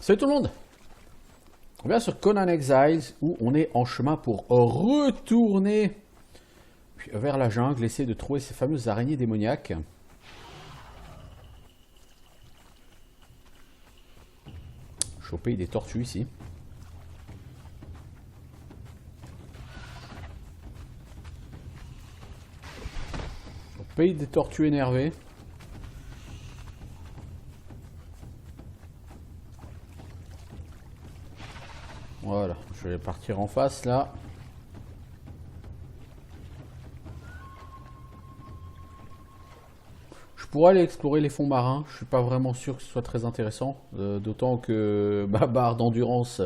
Salut tout le monde. On vient sur Conan Exiles où on est en chemin pour retourner vers la jungle, essayer de trouver ces fameuses araignées démoniaques. Choper des tortues ici. Choper des tortues énervées. Voilà, je vais partir en face là. Je pourrais aller explorer les fonds marins, je suis pas vraiment sûr que ce soit très intéressant, d'autant que ma barre d'endurance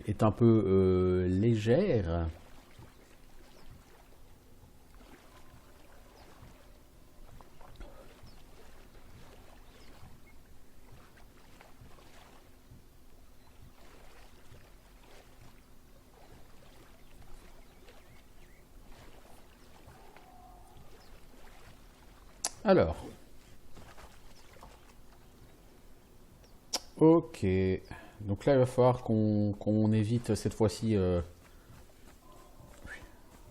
est un peu légère. Alors, ok, donc là il va falloir qu'on évite cette fois-ci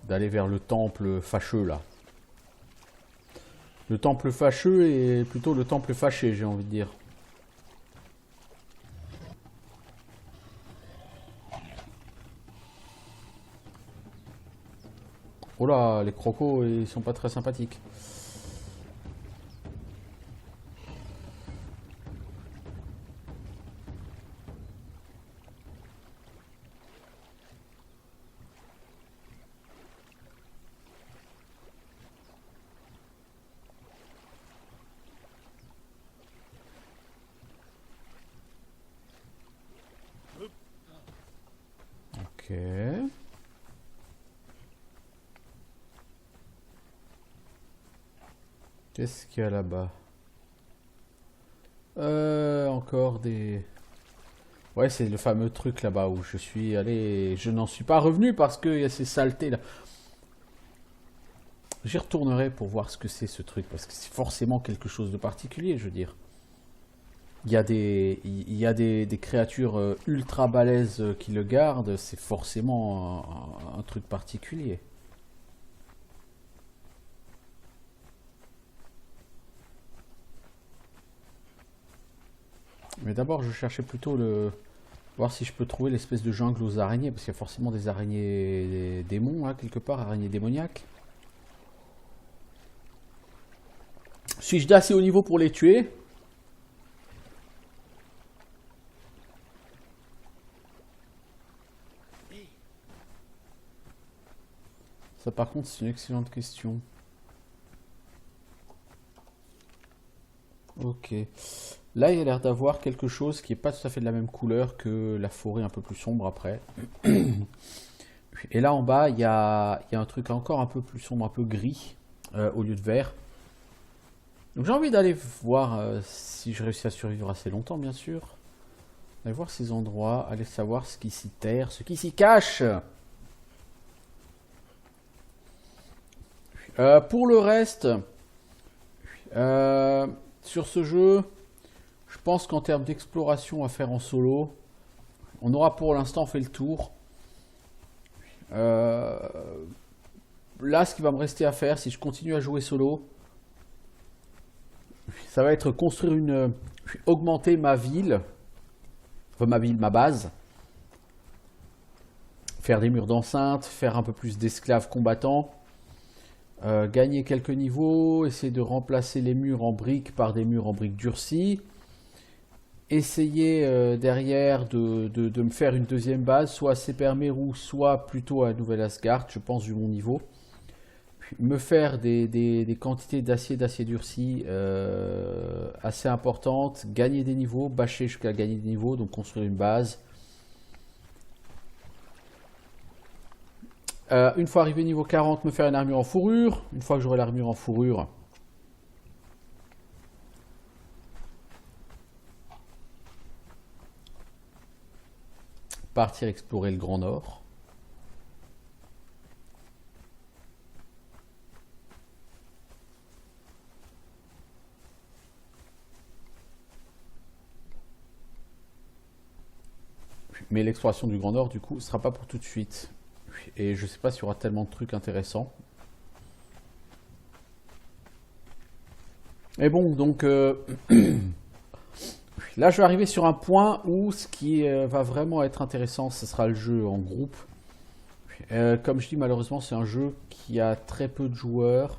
d'aller vers le temple fâcheux là. Le temple fâcheux est plutôt le temple fâché, j'ai envie de dire. Oh là, les crocos ils sont pas très sympathiques. Ok. Qu'est-ce qu'il y a là-bas? Encore des... Ouais, c'est le fameux truc là-bas où je suis allé... Je n'en suis pas revenu parce qu'il y a ces saletés là. J'y retournerai pour voir ce que c'est ce truc, parce que c'est forcément quelque chose de particulier, je veux dire. Il y a des créatures ultra balèzes qui le gardent, c'est forcément un truc particulier. Mais d'abord, je cherchais plutôt le... voir si je peux trouver l'espèce de jungle aux araignées, parce qu'il y a forcément des araignées des démons, là, quelque part, araignées démoniaques. Suis-je d'assez haut niveau pour les tuer? Ça, par contre, c'est une excellente question. Ok. Là, il y a l'air d'avoir quelque chose qui n'est pas tout à fait de la même couleur que la forêt un peu plus sombre après. Et là, en bas, il y a un truc encore un peu plus sombre, un peu gris, au lieu de vert. Donc j'ai envie d'aller voir si je réussis à survivre assez longtemps, bien sûr. Aller voir ces endroits, aller savoir ce qui s'y terre, ce qui s'y cache. Pour le reste, euh, sur ce jeu, je pense qu'en termes d'exploration à faire en solo, on aura pour l'instant fait le tour. Euh, Là, ce qui va me rester à faire, si je continue à jouer solo, ça va être construire augmenter ma ville, enfin ma base, faire des murs d'enceinte, faire un peu plus d'esclaves combattants, gagner quelques niveaux, essayer de remplacer les murs en briques par des murs en briques durcies, essayer derrière de me faire une deuxième base, soit à Sepermeru, soit plutôt à Nouvelle-Asgard, je pense, vu mon niveau. Me faire des quantités d'acier durci assez importantes, gagner des niveaux, bâcher jusqu'à gagner des niveaux, donc construire une base. Une fois arrivé niveau 40, me faire une armure en fourrure. Une fois que j'aurai l'armure en fourrure, partir explorer le Grand Nord. Mais l'exploration du Grand Nord, du coup, ce sera pas pour tout de suite. Et je sais pas s'il y aura tellement de trucs intéressants. Et bon, donc là, je vais arriver sur un point où ce qui va vraiment être intéressant, ce sera le jeu en groupe. Comme je dis, malheureusement, c'est un jeu qui a très peu de joueurs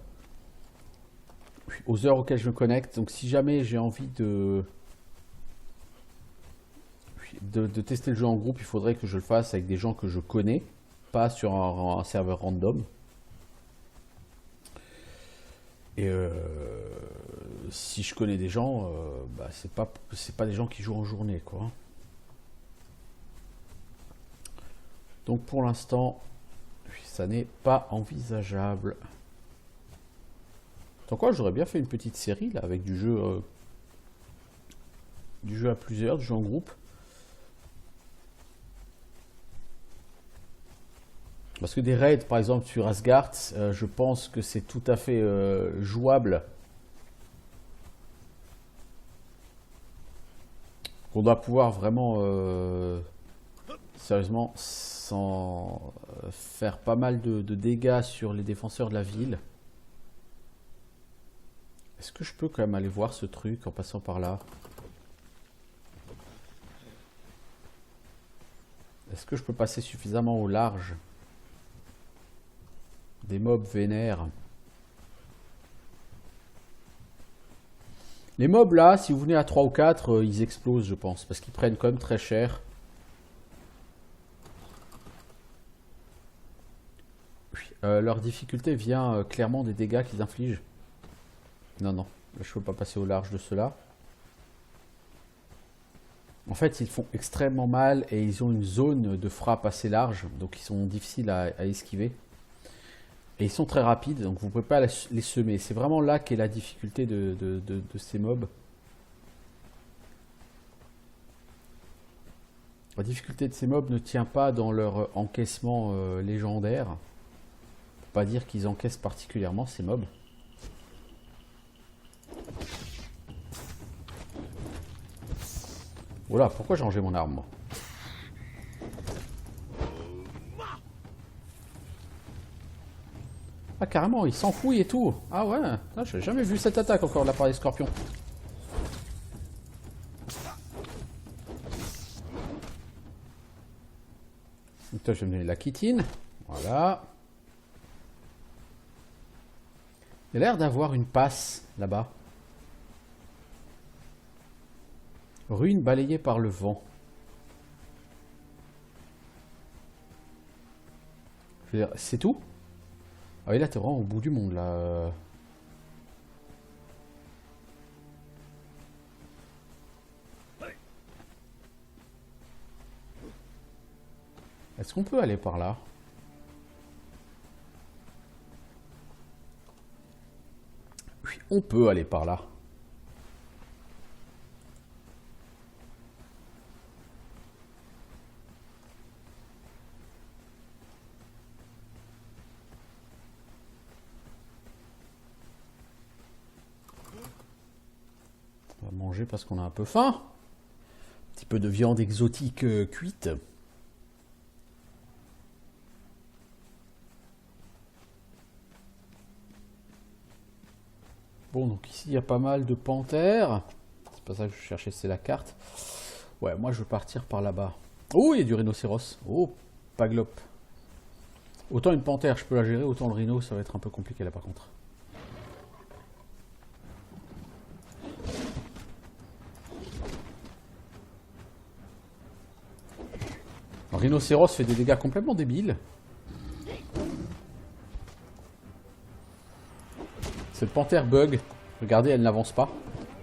aux heures auxquelles je me connecte. Donc, si jamais j'ai envie de tester le jeu en groupe, il faudrait que je le fasse avec des gens que je connais, pas sur un serveur random. Et si je connais des gens, bah, c'est pas des gens qui jouent en journée, quoi. Donc pour l'instant, ça n'est pas envisageable. Tant quoi, j'aurais bien fait une petite série là avec du jeu à plusieurs, du jeu en groupe. Parce que des raids, par exemple sur Asgard, je pense que c'est tout à fait jouable. On doit pouvoir vraiment, sérieusement, sans faire pas mal de dégâts sur les défenseurs de la ville. Est-ce que je peux quand même aller voir ce truc en passant par là? Est-ce que je peux passer suffisamment au large des mobs vénères? Les mobs là, si vous venez à 3 ou 4, ils explosent je pense, parce qu'ils prennent quand même très cher. Leur difficulté vient clairement des dégâts qu'ils infligent. Non, non, là, je ne peux pas passer au large de cela. En fait, ils font extrêmement mal et ils ont une zone de frappe assez large, donc ils sont difficiles à esquiver. Et ils sont très rapides, donc vous ne pouvez pas les semer. C'est vraiment là qu'est la difficulté de ces mobs. La difficulté de ces mobs ne tient pas dans leur encaissement légendaire. On ne peut pas dire qu'ils encaissent particulièrement ces mobs. Voilà, pourquoi j'ai rangé mon arme moi? Ah carrément, il s'enfouit et tout. Ah ouais, je n'ai jamais vu cette attaque encore de la part des scorpions. Donc toi je vais me donner la chitine. Voilà. Il y a l'air d'avoir une passe là-bas. Ruine balayée par le vent. C'est tout? Ah oui, là, t'es vraiment au bout du monde, là. Est-ce qu'on peut aller par là? Oui, on peut aller par là. On va manger parce qu'on a un peu faim. Un petit peu de viande exotique cuite. Bon, donc ici il y a pas mal de panthères. C'est pas ça que je cherchais, c'est la carte. Ouais, moi je veux partir par là-bas. Oh, il y a du rhinocéros. Oh, paglope. Autant une panthère, je peux la gérer, autant le rhino, ça va être un peu compliqué là par contre. Le rhinocéros fait des dégâts complètement débiles. Cette panthère bug. Regardez, elle n'avance pas.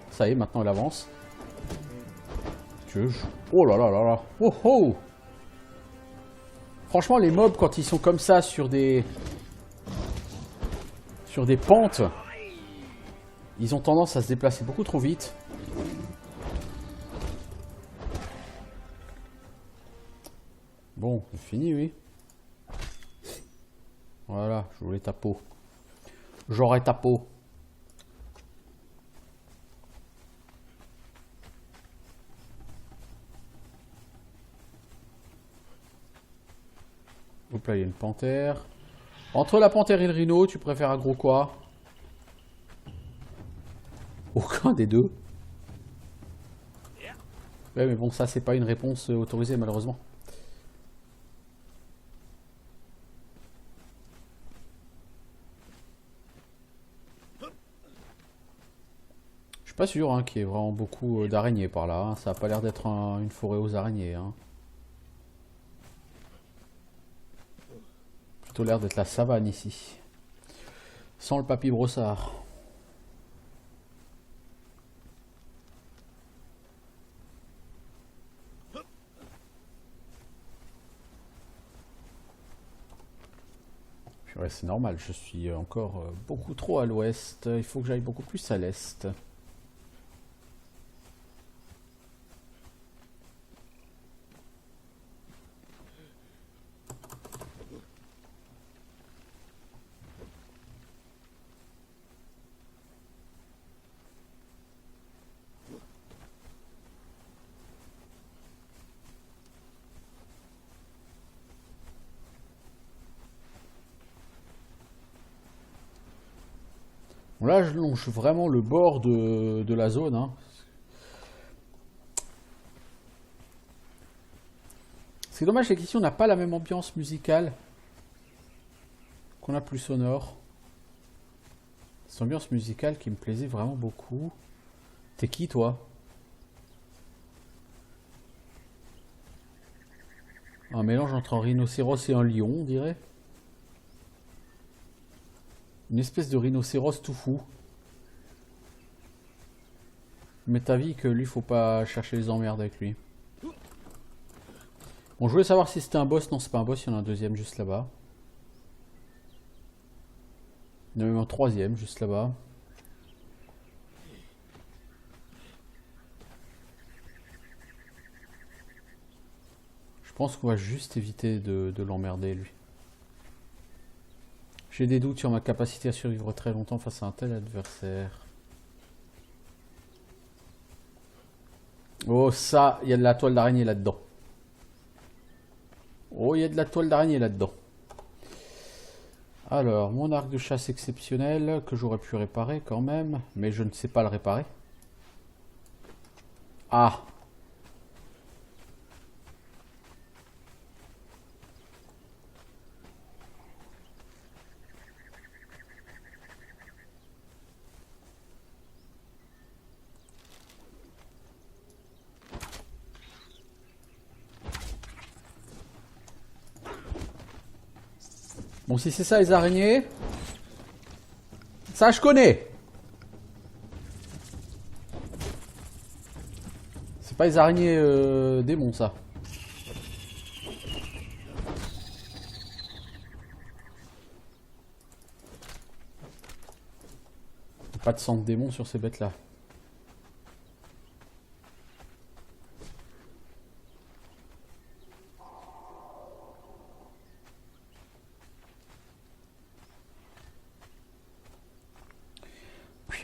Ça y est, maintenant elle avance. Oh là là là là. Oh oh. Franchement, les mobs, quand ils sont comme ça sur des pentes, ils ont tendance à se déplacer beaucoup trop vite. Bon, c'est fini, oui. Voilà, je voulais ta peau. J'aurai ta peau. Hop là, il y a une panthère. Entre la panthère et le rhino, tu préfères aggro quoi? Aucun des deux. Ouais, mais bon, ça, c'est pas une réponse autorisée, malheureusement. Je suis pas sûr hein, qu'il y ait vraiment beaucoup d'araignées par là. Hein. Ça a pas l'air d'être une forêt aux araignées. Hein. Plutôt l'air d'être la savane ici. Sans le papy brossard. Ouais, c'est normal, je suis encore beaucoup trop à l'ouest. Il faut que j'aille beaucoup plus à l'est. Bon, là, je longe vraiment le bord de la zone. Hein. Ce qui est dommage, c'est qu'ici, on n'a pas la même ambiance musicale qu'on a plus au nord. Cette ambiance musicale qui me plaisait vraiment beaucoup. T'es qui, toi? Un mélange entre un rhinocéros et un lion, on dirait. Une espèce de rhinocéros tout fou. Mais t'as vu que lui, faut pas chercher les emmerdes avec lui. Bon, je voulais savoir si c'était un boss. Non, c'est pas un boss, il y en a un deuxième juste là-bas. Il y en a même un troisième juste là-bas. Je pense qu'on va juste éviter de l'emmerder, lui. J'ai des doutes sur ma capacité à survivre très longtemps face à un tel adversaire. Oh, ça, il y a de la toile d'araignée là-dedans. Oh, il y a de la toile d'araignée là-dedans. Alors, mon arc de chasse exceptionnel, que j'aurais pu réparer quand même, mais je ne sais pas le réparer. Ah! Bon, si c'est ça les araignées, ça je connais. C'est pas les araignées démons, ça. Pas de sang de démon sur ces bêtes-là.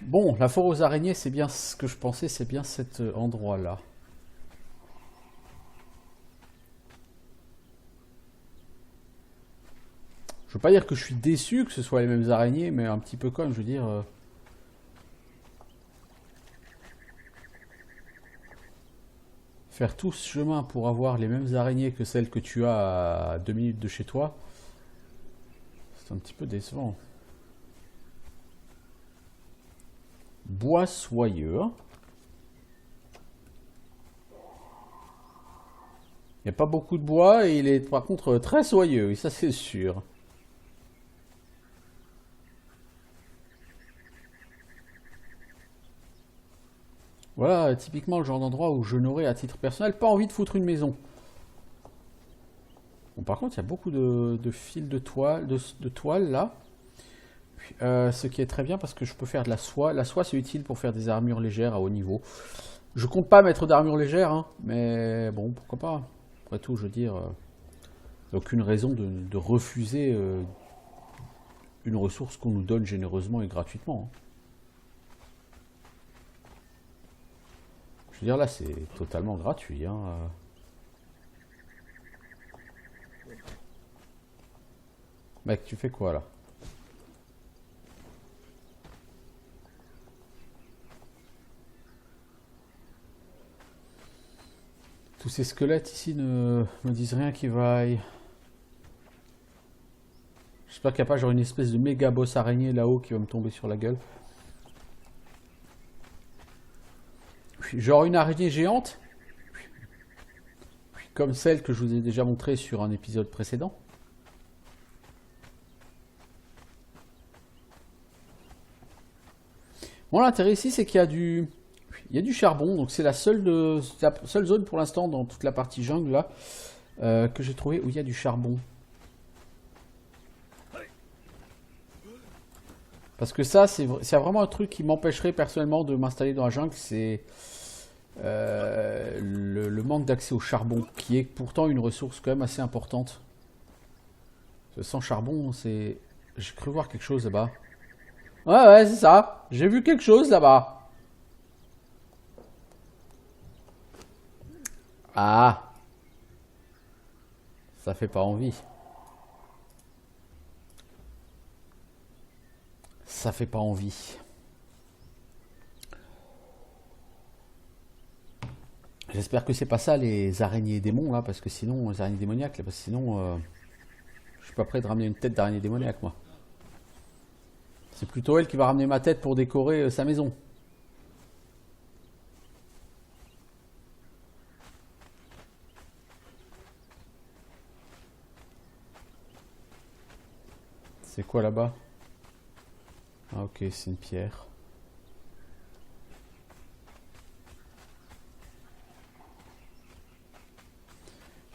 Bon, la forêt aux araignées, c'est bien ce que je pensais, c'est bien cet endroit-là. Je veux pas dire que je suis déçu que ce soit les mêmes araignées, mais un petit peu comme, je veux dire... faire tout ce chemin pour avoir les mêmes araignées que celles que tu as à 2 minutes de chez toi, c'est un petit peu décevant. Bois soyeux. Il n'y a pas beaucoup de bois et il est par contre très soyeux, et ça c'est sûr. Voilà, typiquement le genre d'endroit où je n'aurais à titre personnel pas envie de foutre une maison. Bon, par contre, il y a beaucoup de fils de toile là. Puis, ce qui est très bien parce que je peux faire de la soie. La soie, c'est utile pour faire des armures légères à haut niveau. Je compte pas mettre d'armure légère, hein, mais bon, pourquoi pas. Après tout, je veux dire, aucune raison de refuser une ressource qu'on nous donne généreusement et gratuitement. Hein. Je veux dire, là, c'est totalement gratuit. Hein. Mec, tu fais quoi là? Tous ces squelettes ici ne me disent rien qui vaille. J'espère qu'il n'y a pas genre une espèce de méga boss araignée là-haut qui va me tomber sur la gueule. Genre une araignée géante. Comme celle que je vous ai déjà montrée sur un épisode précédent. Bon, l'intérêt ici, c'est qu'il y a du... Il y a du charbon, donc c'est la seule zone pour l'instant dans toute la partie jungle là que j'ai trouvé où il y a du charbon. Parce que ça, c'est vraiment un truc qui m'empêcherait personnellement de m'installer dans la jungle, c'est le manque d'accès au charbon, qui est pourtant une ressource quand même assez importante. Sans charbon, c'est... J'ai cru voir quelque chose là-bas. Ouais, c'est ça. J'ai vu quelque chose là-bas. Ah, ça fait pas envie. Ça fait pas envie. J'espère que c'est pas ça les araignées démons là, parce que sinon, les araignées démoniaques, là, parce que sinon, je suis pas prêt de ramener une tête d'araignée démoniaque moi. C'est plutôt elle qui va ramener ma tête pour décorer sa maison. C'est quoi là-bas? Ah ok, c'est une pierre.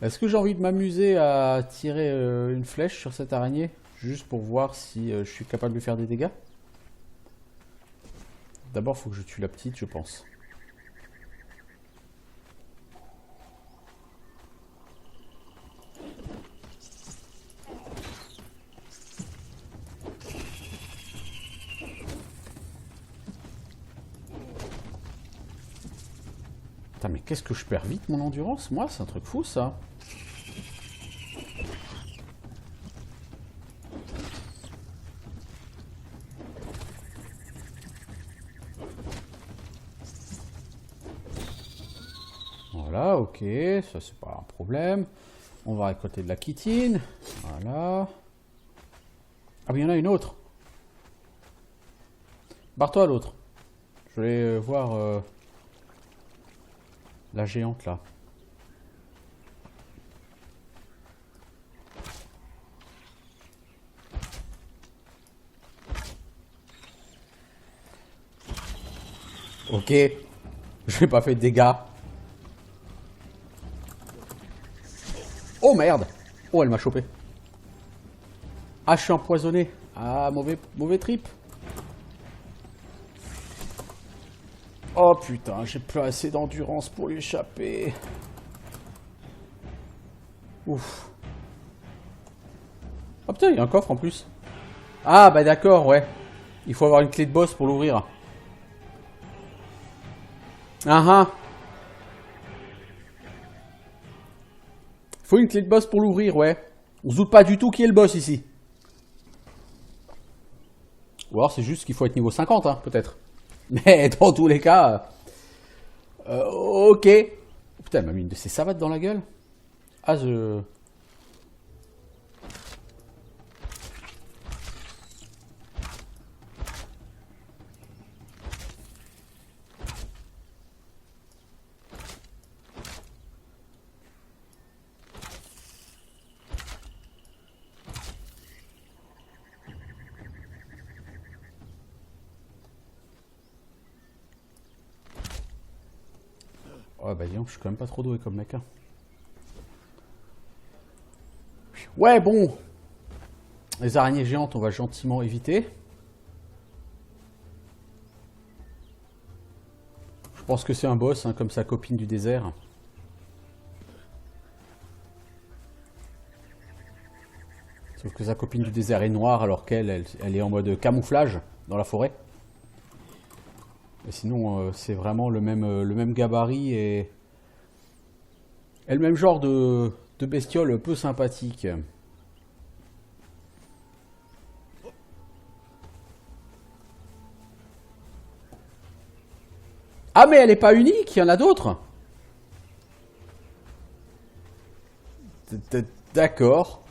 Est-ce que j'ai envie de m'amuser à tirer une flèche sur cette araignée? Juste pour voir si je suis capable de lui faire des dégâts? D'abord, il faut que je tue la petite, je pense. Putain, mais qu'est-ce que je perds vite mon endurance? Moi, c'est un truc fou, ça. Voilà, ok, ça c'est pas un problème. On va récolter de la chitine. Voilà. Ah mais il y en a une autre. Barre-toi à l'autre. Je vais voir la géante là. Ok. Je n'ai pas fait de dégâts. Oh merde. Oh, elle m'a chopé. Ah, je suis empoisonné. Ah, mauvais trip. Oh putain, j'ai plus assez d'endurance pour lui échapper. Ouf. Oh putain, il y a un coffre en plus. Ah bah d'accord, ouais. Il faut avoir une clé de boss pour l'ouvrir. Ah ah. Faut une clé de boss pour l'ouvrir, ouais. On se doute pas du tout qui est le boss ici. Ou alors c'est juste qu'il faut être niveau 50, hein, peut-être. Mais dans tous les cas... ok. Putain, elle m'a mis une de ces savates dans la gueule. Ah, je... Oh bah disons, je suis quand même pas trop doué comme mec. Hein. Ouais, bon. Les araignées géantes, on va gentiment éviter. Je pense que c'est un boss, hein, comme sa copine du désert. Sauf que sa copine du désert est noire alors qu'elle elle est en mode camouflage dans la forêt. Et sinon, c'est vraiment le même gabarit et le même genre de bestiole peu sympathique. Ah, mais elle est pas unique, il y en a d'autres. D'accord.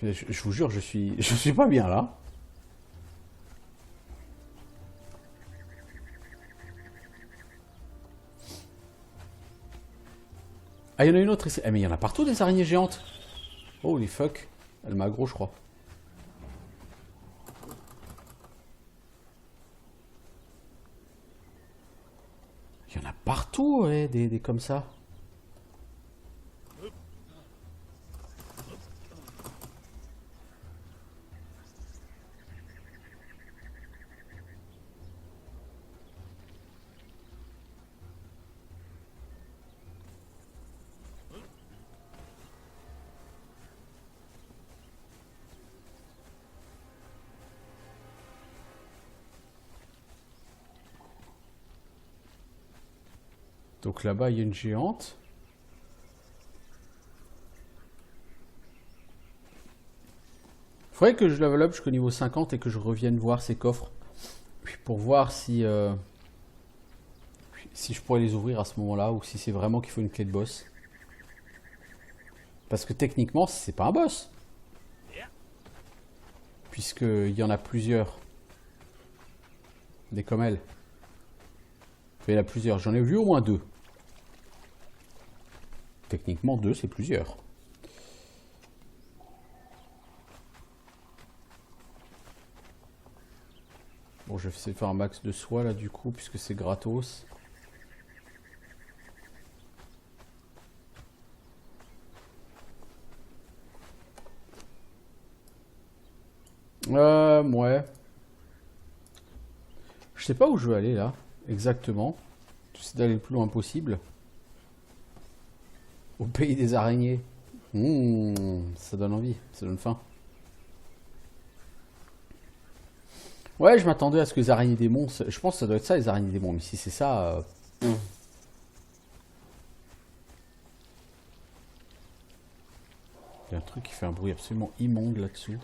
Je vous jure, je suis pas bien là. Ah, il y en a une autre ici. Eh, mais il y en a partout des araignées géantes. Holy fuck. Elle m'a aggro, je crois. Il y en a partout, ouais, des comme ça. Donc là-bas, il y a une géante. Faudrait que je level up jusqu'au niveau 50 et que je revienne voir ces coffres. Pour voir si je pourrais les ouvrir à ce moment-là ou si c'est vraiment qu'il faut une clé de boss. Parce que techniquement, c'est pas un boss. Puisqu'il y en a plusieurs. Des comme elle. Il y en a plusieurs. J'en ai vu au moins 2. Techniquement, 2, c'est plusieurs. Bon, je vais essayer de faire un max de soie là du coup, puisque c'est gratos. Ouais. Je sais pas où je veux aller là, exactement. J'essaie d'aller le plus loin possible. Au pays des araignées. Ça donne envie, ça donne faim. Ouais, je m'attendais à ce que les araignées démons... Je pense que ça doit être ça, les araignées démons. Mais si c'est ça... Il y a un truc qui fait un bruit absolument immonde là-dessous.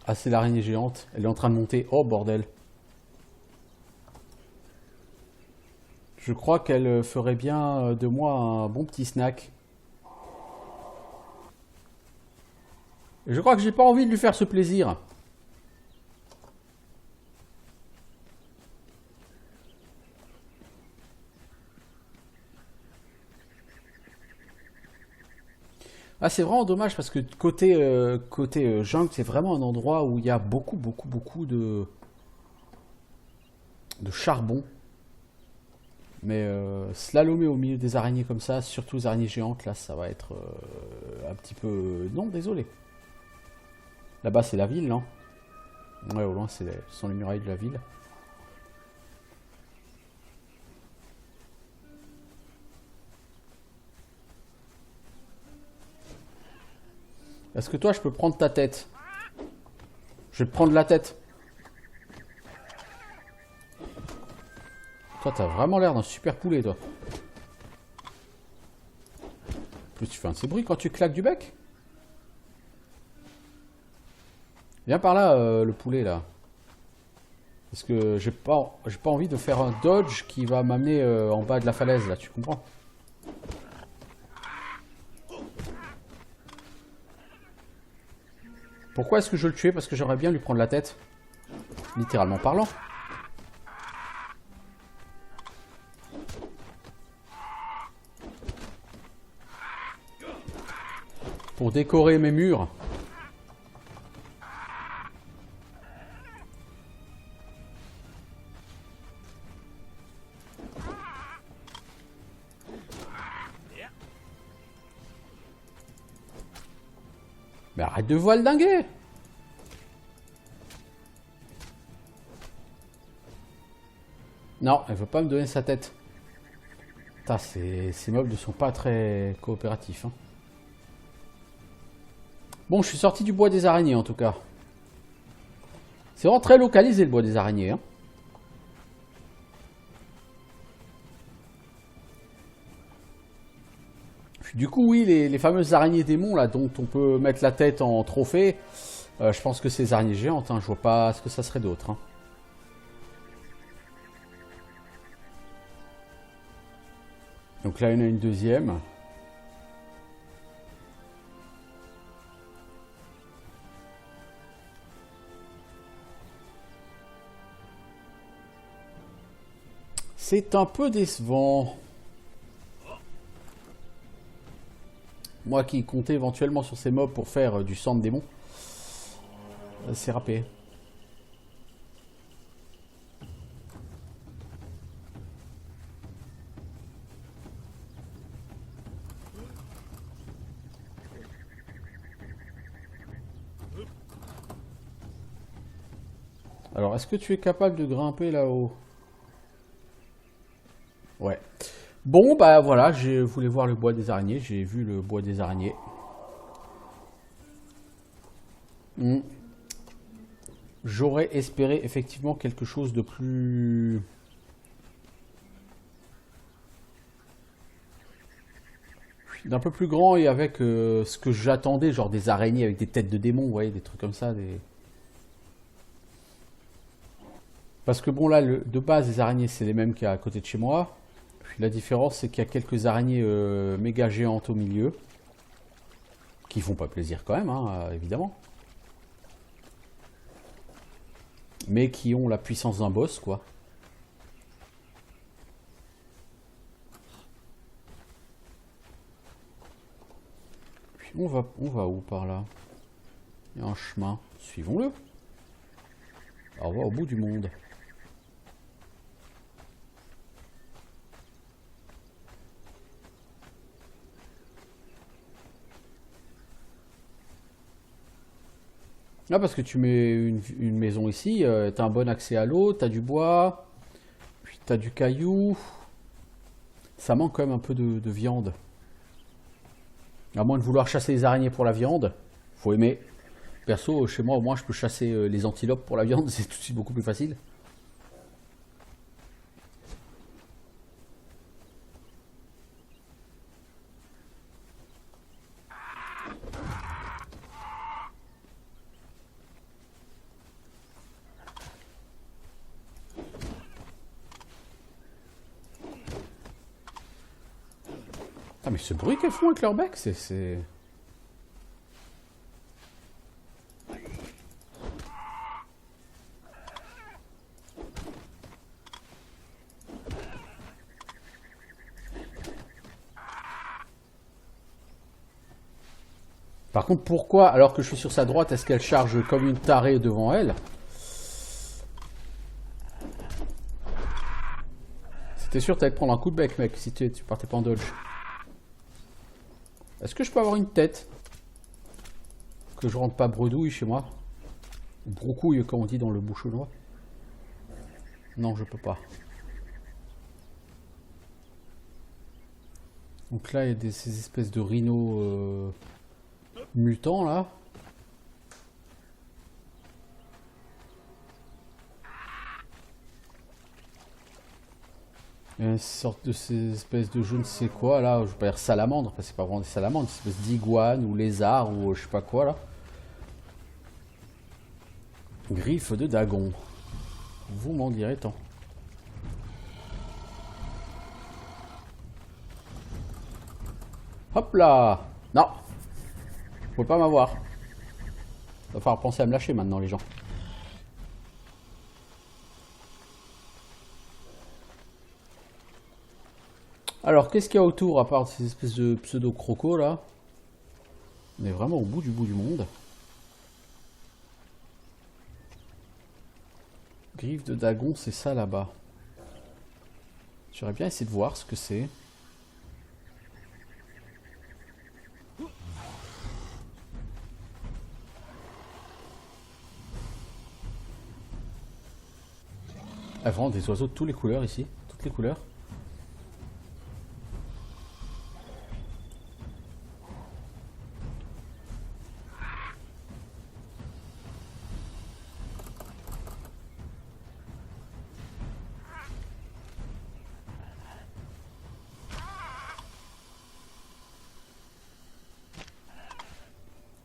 Ah, c'est l'araignée géante. Elle est en train de monter. Oh, bordel. Je crois qu'elle ferait bien de moi un bon petit snack. Et je crois que j'ai pas envie de lui faire ce plaisir. Ah, c'est vraiment dommage parce que côté jungle, c'est vraiment un endroit où il y a beaucoup de charbon. Mais slalomer au milieu des araignées comme ça, surtout les araignées géantes, là, ça va être un petit peu... Non, désolé. Là-bas, c'est la ville, non? Ouais, au loin, ce sont les murailles de la ville. Est-ce que toi, je peux prendre ta tête? Je vais te prendre la tête. Toi, t'as vraiment l'air d'un super poulet, toi. En plus, tu fais un de ces bruits quand tu claques du bec. Viens par là, le poulet, là. Parce que j'ai pas envie de faire un dodge qui va m'amener en bas de la falaise, là, tu comprends? Pourquoi est-ce que je veux le tuer? Parce que j'aimerais bien lui prendre la tête. Littéralement parlant. Pour décorer mes murs. Mais arrête de voile dinguer. Non, elle veut pas me donner sa tête. Putain, ces mobs ne sont pas très coopératifs. Hein. Bon, je suis sorti du bois des araignées en tout cas. C'est vraiment très localisé le bois des araignées. Hein. Du coup, oui, les fameuses araignées démons là, dont on peut mettre la tête en trophée, je pense que c'est les araignées géantes. Hein. Je vois pas ce que ça serait d'autre. Hein. Donc là, il y en a une deuxième. C'est un peu décevant. Moi qui comptais éventuellement sur ces mobs pour faire du sang de démon, c'est râpé. Alors, est-ce que tu es capable de grimper là-haut? Ouais. Bon, bah voilà, je voulais voir le bois des araignées. J'ai vu le bois des araignées. J'aurais espéré effectivement quelque chose de plus... d'un peu plus grand et avec ce que j'attendais, genre des araignées avec des têtes de démons, vous voyez, des trucs comme ça. Parce que bon, là, de base, les araignées, c'est les mêmes qu'à côté de chez moi. Puis la différence, c'est qu'il y a quelques araignées méga géantes au milieu. Qui font pas plaisir quand même, hein, évidemment. Mais qui ont la puissance d'un boss, quoi. Puis on va où par là? Il y a un chemin. Suivons-le. On va au bout du monde. Ah, parce que tu mets une maison ici, t'as un bon accès à l'eau, t'as du bois, puis t'as du caillou. Ça manque quand même un peu de viande. À moins de vouloir chasser les araignées pour la viande, faut aimer. Perso, chez moi, au moins, je peux chasser les antilopes pour la viande, c'est tout de suite beaucoup plus facile. Ah, mais ce bruit qu'elles font avec leur bec, c'est... Par contre, pourquoi, alors que je suis sur sa droite, est-ce qu'elle charge comme une tarée devant elle? C'était sûr que t'allais te prendre un coup de bec, mec, si tu partais pas en dodge. Est-ce que je peux avoir une tête? Que je rentre pas bredouille chez moi? Broucouille, comme on dit dans le bouchonnois. Non, je peux pas. Donc là, il y a ces espèces de rhinos mutants, là. Il y a une sorte de ces espèces de je ne sais quoi, là. Je vais pas dire salamandre, parce que c'est pas vraiment des salamandres. Des espèces d'iguanes ou lézards ou je sais pas quoi, là. Griffes de dagon. Vous m'en direz tant. Hop là! Non! Vous pouvez pas m'avoir. Il va falloir penser à me lâcher maintenant, les gens. Alors, qu'est-ce qu'il y a autour, à part ces espèces de pseudo-crocos, là? On est vraiment au bout du monde. Griffe de dagon, c'est ça, là-bas. J'aurais bien essayé de voir ce que c'est. Ah, vraiment des oiseaux de toutes les couleurs ici. Toutes les couleurs.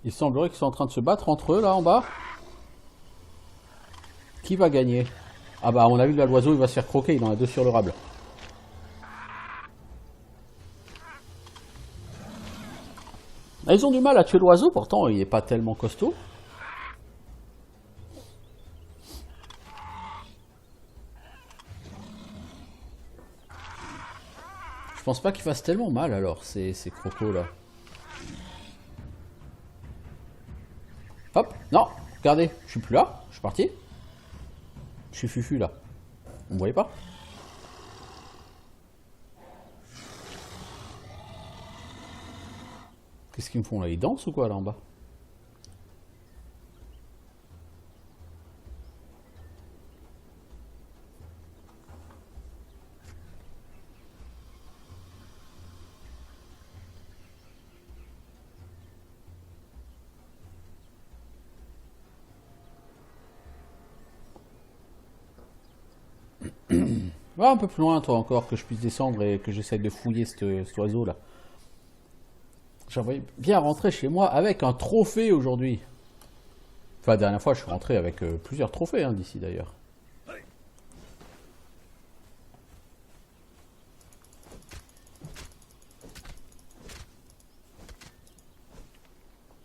Il semblerait qu'ils sont en train de se battre entre eux là en bas. Qui va gagner? Ah bah à mon avis là l'oiseau il va se faire croquer, il en a deux sur le rable. Ah, ils ont du mal à tuer l'oiseau, pourtant il est pas tellement costaud. Je pense pas qu'ils fassent tellement mal alors, ces crocos là. Hop, non, regardez, je suis plus là, je suis parti. Je suis fufu là. Vous me voyez pas? Qu'est-ce qu'ils me font là? Ils dansent ou quoi là en bas? Va un peu plus loin toi encore, que je puisse descendre et que j'essaye de fouiller cet oiseau là. J'aimerais bien rentrer chez moi avec un trophée aujourd'hui. Enfin, la dernière fois, je suis rentré avec plusieurs trophées hein, d'ici d'ailleurs.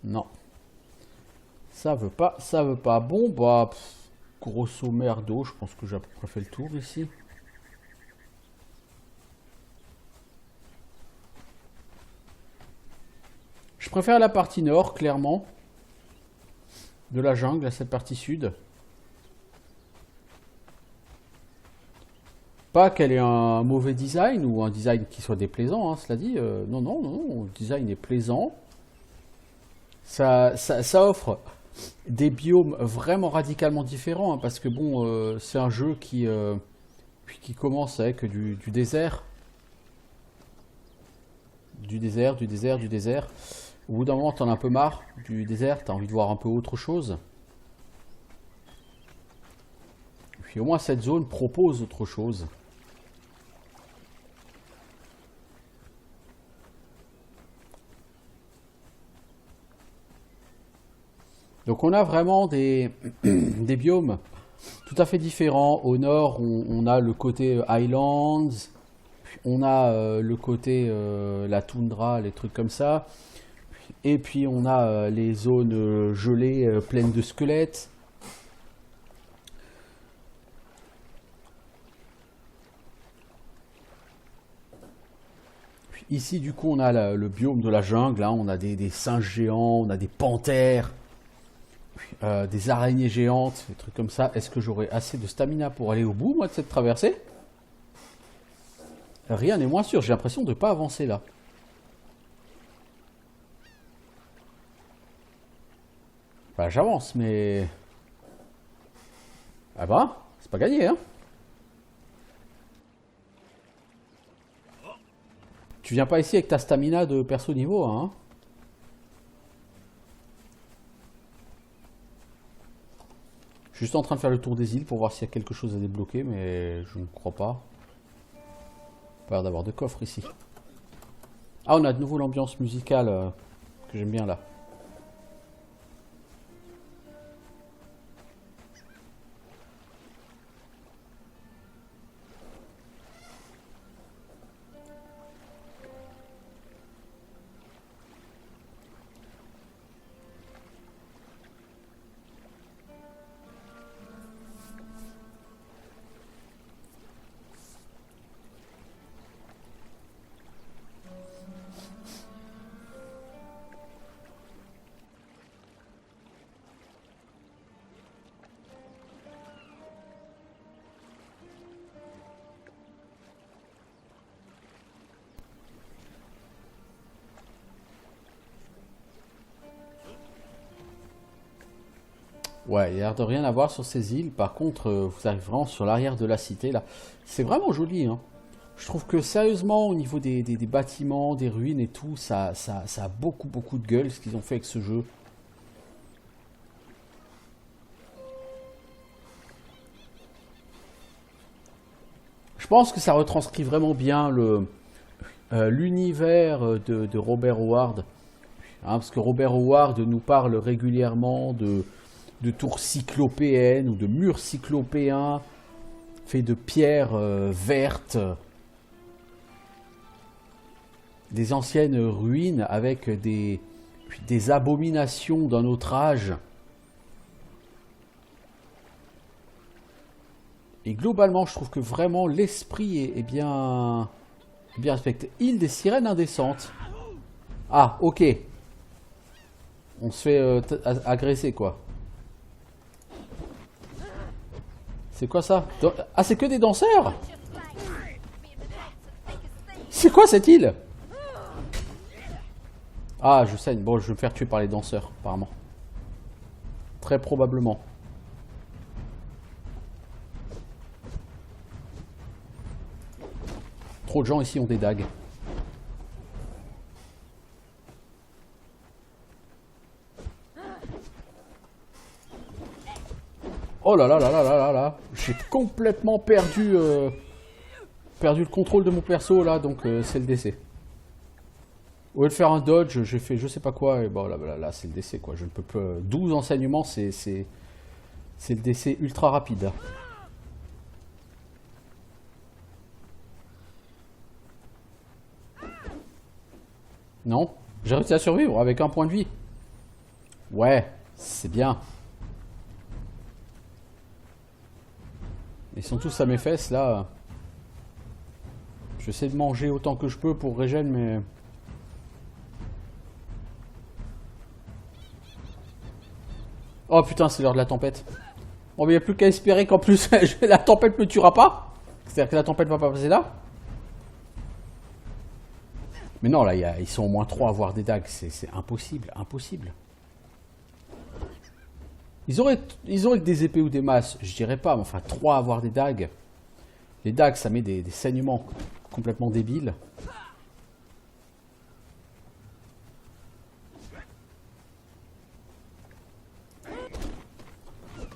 Non. Ça veut pas, ça veut pas. Bon, bah, grosso merdo, je pense que j'ai à peu près fait le tour ici. Je préfère la partie nord, clairement, de la jungle à cette partie sud. Pas qu'elle ait un mauvais design ou un design qui soit déplaisant, hein, cela dit. Non, non, non, le design est plaisant. Ça offre des biomes vraiment radicalement différents, hein, parce que bon, c'est un jeu qui commence avec du désert. Du désert, du désert, du désert. Au bout d'un moment, t'en as un peu marre du désert, t'as envie de voir un peu autre chose. Puis au moins, cette zone propose autre chose. Donc on a vraiment des biomes tout à fait différents. Au nord, on a le côté Highlands, puis on a le côté la toundra, les trucs comme ça. Et puis on a les zones gelées pleines de squelettes. Puis ici du coup on a le biome de la jungle, hein. On a des singes géants, on a des panthères. Des araignées géantes, des trucs comme ça. Est-ce que j'aurai assez de stamina pour aller au bout, moi, de cette traversée? Rien n'est moins sûr. J'ai l'impression de ne pas avancer là. Bah, j'avance, mais... Ah bah, c'est pas gagné, hein. Tu viens pas ici avec ta stamina de perso niveau 1, hein. Je suis juste en train de faire le tour des îles pour voir s'il y a quelque chose à débloquer, mais je ne crois pas. Pas l'air d'avoir de coffre ici. Ah, on a de nouveau l'ambiance musicale que j'aime bien là. Ouais, il y a l'air de rien avoir sur ces îles. Par contre, vous arrivez vraiment sur l'arrière de la cité là. C'est vraiment joli, hein. Je trouve que sérieusement, au niveau des bâtiments, des ruines et tout, ça a beaucoup, beaucoup de gueule ce qu'ils ont fait avec ce jeu. Je pense que ça retranscrit vraiment bien l'univers de Robert Howard. Hein, parce que Robert Howard nous parle régulièrement de tours cyclopéennes ou de murs cyclopéens faits de pierres vertes. Des anciennes ruines avec des Puis des abominations d'un autre âge. Et globalement, je trouve que vraiment l'esprit est bien respecté. Île des sirènes indécentes. Ah, ok. On se fait agresser, quoi. C'est quoi ça? Ah, c'est que des danseurs? C'est quoi cette île? Ah, je saigne. Bon, je vais me faire tuer par les danseurs, apparemment. Très probablement. Trop de gens ici ont des dagues. Oh là là là là là là là. J'ai complètement perdu le contrôle de mon perso là, donc c'est le décès. Au lieu de faire un dodge, j'ai fait je sais pas quoi, et bon là c'est le décès quoi. Je ne peux plus. 12 enseignements, c'est le décès ultra rapide. Non, j'ai réussi à survivre avec un point de vie. Ouais, c'est bien. Ils sont tous à mes fesses là. J'essaie de manger autant que je peux pour régène, mais... Oh putain, c'est l'heure de la tempête. Bon, mais il n'y a plus qu'à espérer qu'en plus la tempête me tuera pas. C'est-à-dire que la tempête va pas passer là. Mais non, là, ils sont au moins 3 à avoir des dagues. C'est impossible, impossible. Ils auraient que des épées ou des masses, je dirais pas, mais enfin 3 à avoir des dagues. Les dagues, ça met des saignements complètement débiles.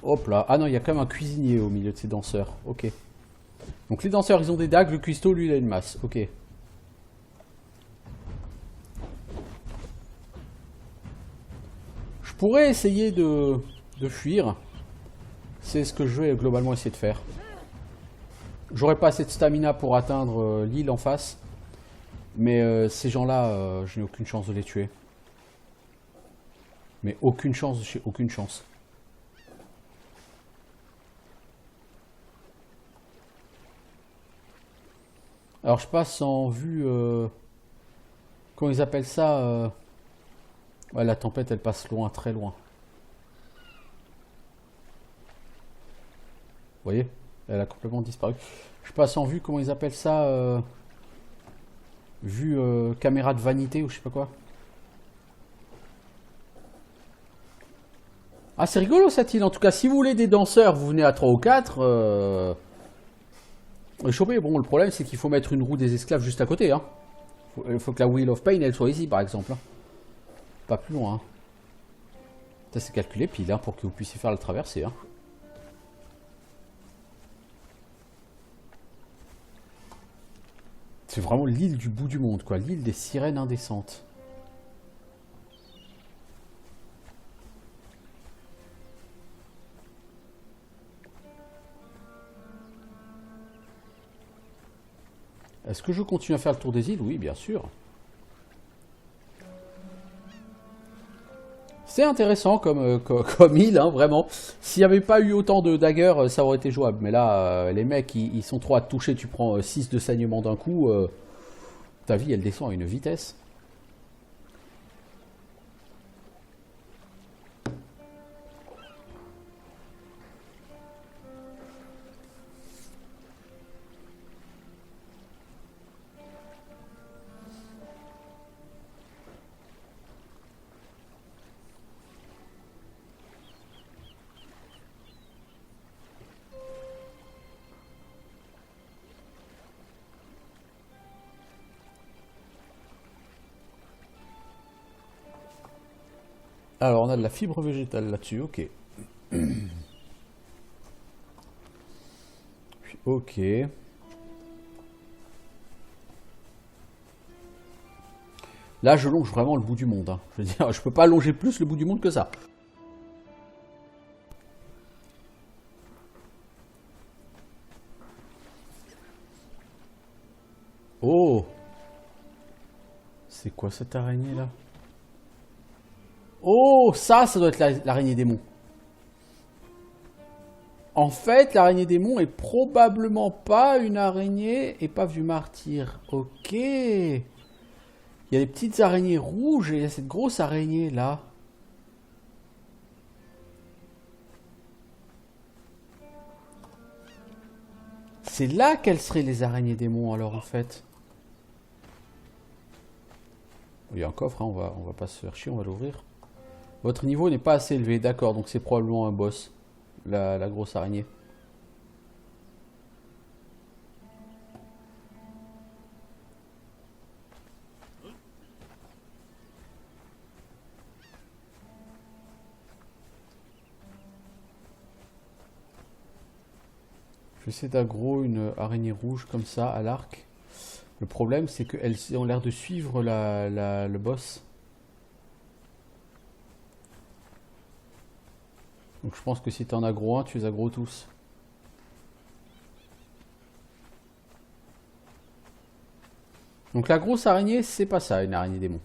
Hop là. Ah non, il y a quand même un cuisinier au milieu de ces danseurs. Ok. Donc les danseurs, ils ont des dagues, le cuistot, lui, il a une masse. Ok. Je pourrais essayer de fuir. C'est ce que je vais globalement essayer de faire. J'aurais pas assez de stamina pour atteindre l'île en face. Mais ces gens-là, je n'ai aucune chance de les tuer. Mais aucune chance, j'ai aucune chance. Alors je passe en vue... comment ils appellent ça Ouais, la tempête, elle passe loin, très loin. Vous voyez? Elle a complètement disparu. Je passe en vue, comment ils appellent ça vue caméra de vanité ou je sais pas quoi. Ah, c'est rigolo cette île. En tout cas, si vous voulez des danseurs, vous venez à 3 ou 4. Choper. Bon, le problème, c'est qu'il faut mettre une roue des esclaves juste à côté. Hein. Il faut que la Wheel of Pain, elle soit ici, par exemple. Hein. Pas plus loin. Hein. Ça, c'est calculé pile hein, pour que vous puissiez faire la traversée. Hein. C'est vraiment l'île du bout du monde, quoi. L'île des sirènes indécentes. Est-ce que je continue à faire le tour des îles? Oui, bien sûr. C'est intéressant comme île, hein, vraiment. S'il n'y avait pas eu autant de daggers, ça aurait été jouable. Mais là, les mecs, ils sont trop à te toucher. Tu prends 6 de saignement d'un coup. Ta vie, elle descend à une vitesse. Alors, on a de la fibre végétale là-dessus, ok. Ok. Là, je longe vraiment le bout du monde. Hein. Je veux dire, je peux pas longer plus le bout du monde que ça. Oh! C'est quoi cette araignée là? Oh, ça doit être l'araignée démon. En fait, l'araignée démon est probablement pas une araignée épave du martyr. Ok. Il y a des petites araignées rouges et il y a cette grosse araignée là. C'est là quelles seraient les araignées démons alors en fait. Il y a un coffre, hein, on va pas se faire chier, on va l'ouvrir. Votre niveau n'est pas assez élevé, d'accord, donc c'est probablement un boss, la grosse araignée. J'essaie d'aggro une araignée rouge comme ça à l'arc. Le problème c'est qu'elles ont l'air de suivre le boss. Donc je pense que si tu en aggro un, tu les aggro tous. Donc la grosse araignée, c'est pas ça, une araignée démon.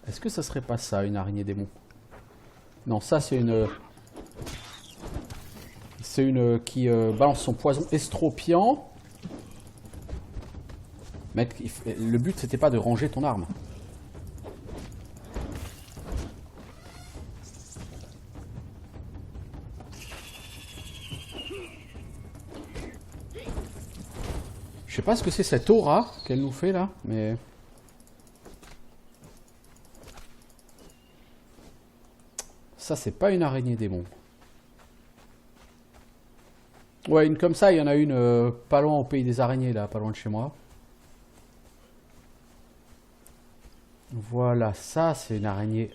Est-ce que ça serait pas ça, une araignée démon? Non, ça c'est une... C'est une qui balance son poison estropiant. Mec, le but c'était pas de ranger ton arme. Je sais pas ce que c'est cette aura qu'elle nous fait là, mais... Ça c'est pas une araignée démon. Ouais, une comme ça, il y en a une pas loin au pays des araignées là, pas loin de chez moi. Voilà, ça c'est une araignée.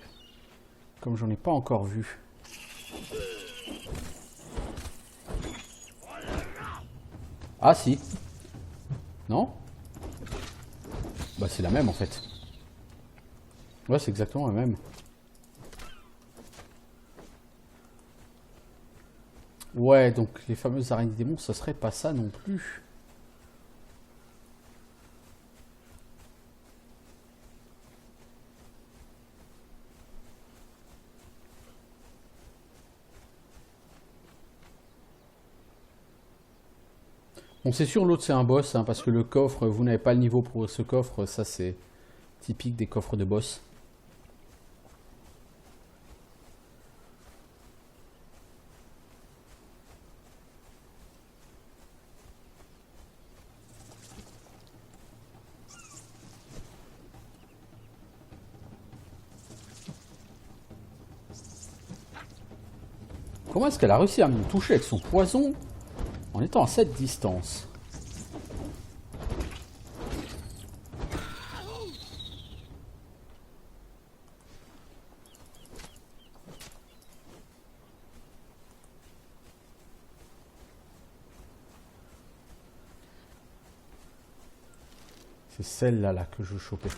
Comme j'en ai pas encore vu. Ah si. Non? Bah c'est la même en fait. Ouais, c'est exactement la même. Ouais, donc les fameuses araignées démons, ça serait pas ça non plus. Bon, c'est sûr, l'autre c'est un boss, hein, parce que le coffre, vous n'avez pas le niveau pour ce coffre, ça c'est typique des coffres de boss. Comment est-ce qu'elle a réussi à me toucher avec son poison en étant à cette distance? C'est celle-là là, que je veux choper.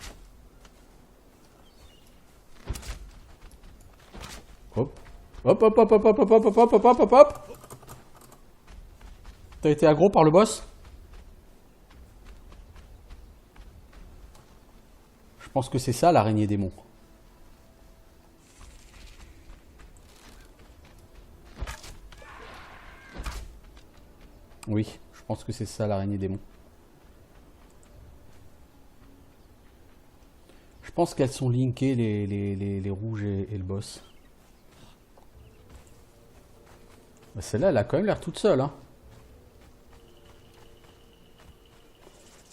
Hop. Hop, hop, hop, hop, hop, hop, hop, hop, hop, hop, hop, hop. T'as été aggro par le boss? Je pense que c'est ça l'araignée démon. Oui, je pense que c'est ça l'araignée démon. Je pense qu'elles sont linkées les rouges et le boss. Bah, celle-là, elle a quand même l'air toute seule, hein.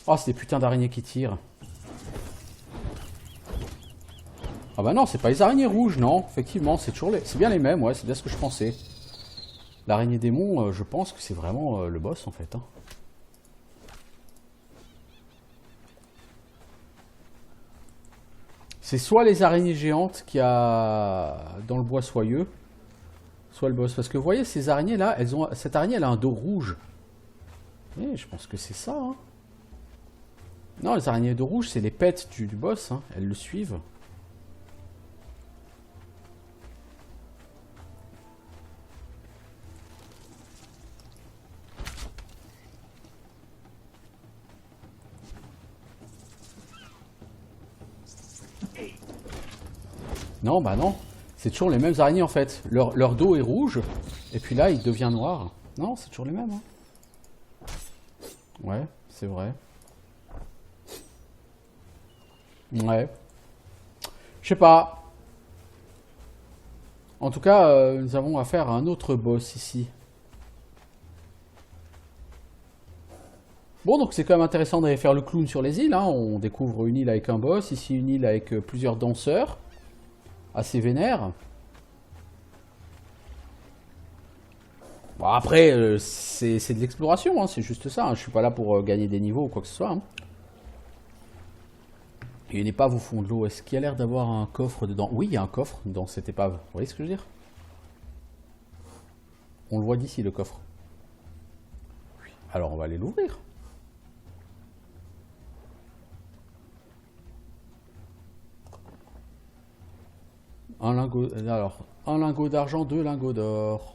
Oh, c'est des putains d'araignées qui tirent. Ah bah non, c'est pas les araignées rouges, non. Effectivement, c'est toujours c'est bien les mêmes, ouais, c'est bien ce que je pensais. L'araignée démon, je pense que c'est vraiment le boss, en fait, hein. C'est soit les araignées géantes qu'il y a dans le bois soyeux, soit le boss. Parce que vous voyez, ces araignées-là, cette araignée, elle a un dos rouge. Et je pense que c'est ça, hein. Non, les araignées de rouge, c'est les pets du boss, hein. Elles le suivent. Non, bah non. C'est toujours les mêmes araignées en fait. Leur dos est rouge, et puis là, il devient noir. Non, c'est toujours les mêmes. Hein. Ouais, c'est vrai. Ouais. Je sais pas. En tout cas, nous avons affaire à un autre boss ici. Bon, donc c'est quand même intéressant d'aller faire le clown sur les îles. Hein. On découvre une île avec un boss, ici une île avec plusieurs danseurs, assez vénères. Bon, après, c'est de l'exploration, hein, c'est juste ça. Hein. Je suis pas là pour gagner des niveaux ou quoi que ce soit. Hein. Et une épave au fond de l'eau. Est-ce qu'il y a l'air d'avoir un coffre dedans? Oui, il y a un coffre dans cette épave. Vous voyez ce que je veux dire? On le voit d'ici, le coffre. Alors, on va aller l'ouvrir. Un lingot, alors, un lingot d'argent, 2 lingots d'or.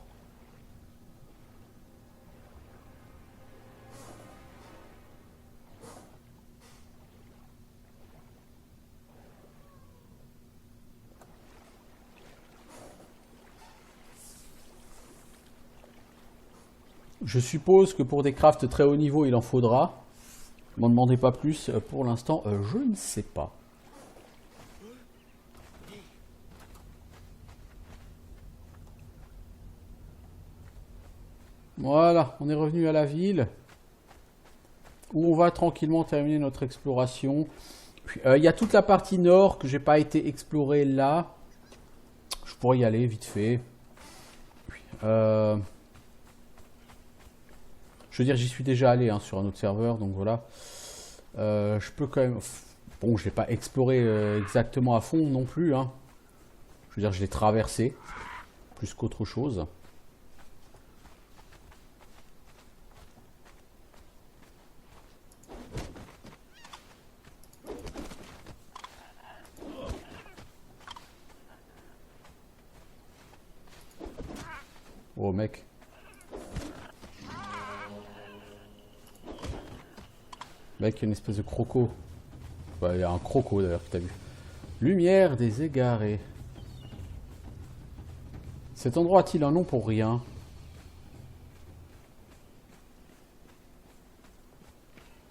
Je suppose que pour des crafts très haut niveau, il en faudra. M'en demandez pas plus. Pour l'instant, je ne sais pas. Voilà, on est revenu à la ville. Où on va tranquillement terminer notre exploration. Il y a toute la partie nord que j'ai pas été explorée là. Je pourrais y aller vite fait. Je veux dire, j'y suis déjà allé hein, sur un autre serveur, donc voilà. Je peux quand même... Bon, je l'ai pas exploré exactement à fond non plus. Hein. Je veux dire, je l'ai traversé, plus qu'autre chose. Oh, mec. Mec, il y a une espèce de croco. Ouais, il y a un croco d'ailleurs que t'as vu. Lumière des égarés. Cet endroit a-t-il un nom pour rien?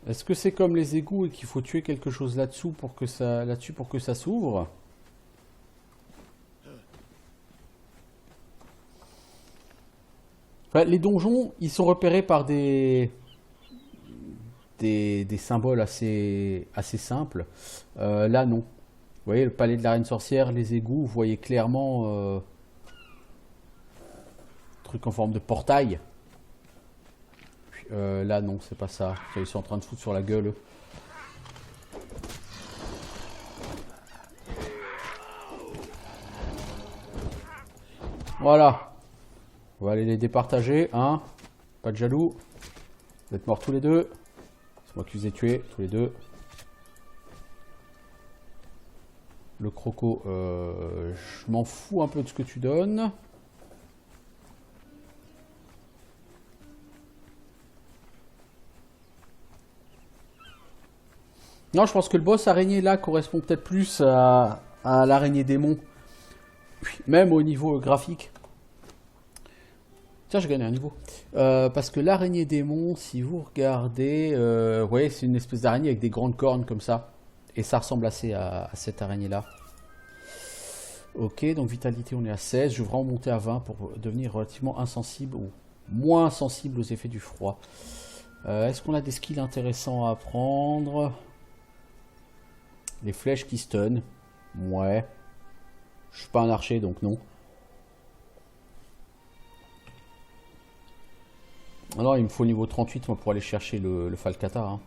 Est-ce que c'est comme les égouts et qu'il faut tuer quelque chose là-dessous pour que ça s'ouvre? Enfin, les donjons, ils sont repérés par des symboles assez simples. Là, non. Vous voyez, le palais de la reine sorcière, les égouts, vous voyez clairement truc en forme de portail. Puis, là, non, c'est pas ça. Ils sont en train de foutre sur la gueule. Voilà. On va aller les départager. Hein. Pas de jaloux. Vous êtes morts tous les deux. C'est moi qui vous ai tués, tous les deux. Le croco, je m'en fous un peu de ce que tu donnes. Non, je pense que le boss araignée là correspond peut-être plus à l'araignée démon. Même au niveau graphique. Tiens, j'ai gagné un niveau. Parce que l'araignée démon, si vous regardez, vous voyez, c'est une espèce d'araignée avec des grandes cornes comme ça. Et ça ressemble assez à cette araignée-là. Ok, donc vitalité, on est à 16. Je vais vraiment monter à 20 pour devenir relativement insensible ou moins sensible aux effets du froid. Est-ce qu'on a des skills intéressants à apprendre? Les flèches qui stun. Ouais. Je suis pas un archer, donc non. Alors, il me faut niveau 38 moi, pour aller chercher le Falcata. Hein.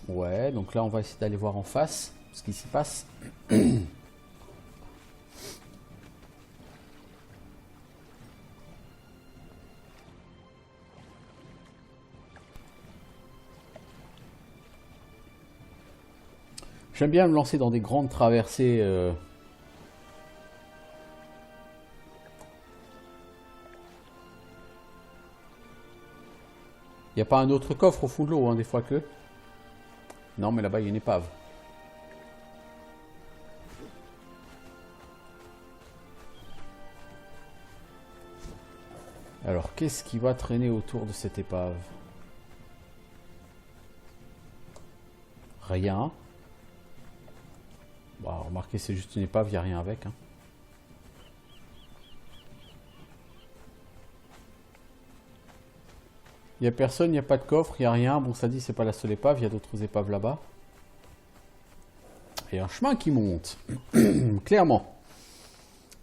Ouais, donc là, on va essayer d'aller voir en face ce qui s'y passe. J'aime bien me lancer dans des grandes traversées. Il n'y a pas un autre coffre au fond de l'eau, hein, des fois que. Non, mais là-bas, il y a une épave. Alors, qu'est-ce qui va traîner autour de cette épave? Rien. Bon, remarquez, c'est juste une épave, il n'y a rien avec. Hein. Il n'y a personne, il n'y a pas de coffre, il n'y a rien. Bon, ça dit, c'est pas la seule épave, il y a d'autres épaves là-bas. Et un chemin qui monte. Clairement.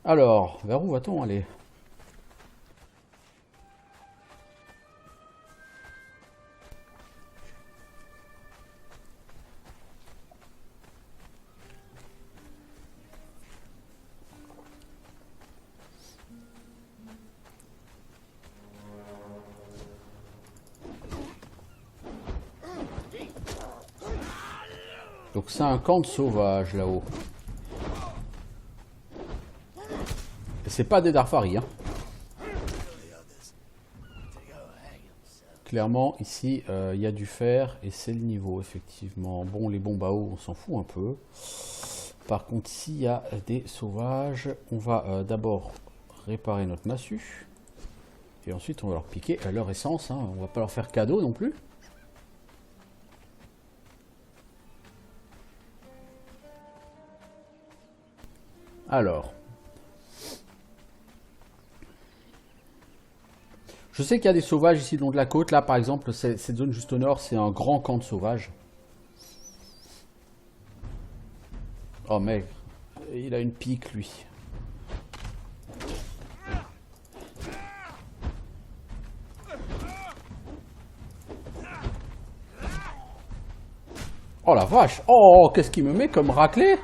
Alors, vers où va-t-on aller? Donc c'est un camp de sauvages là-haut. Et c'est pas des Darfari, hein. Clairement, ici, il y a du fer et c'est le niveau, effectivement. Bon, les bombes à eau, on s'en fout un peu. Par contre, s'il y a des sauvages, on va d'abord réparer notre massue. Et ensuite, on va leur piquer leur essence. Hein. On va pas leur faire cadeau non plus. Alors. Je sais qu'il y a des sauvages ici le long de la côte. Là, par exemple, cette zone juste au nord, c'est un grand camp de sauvages. Oh mec, il a une pique, lui. Oh la vache. Oh, qu'est-ce qu'il me met comme raclée?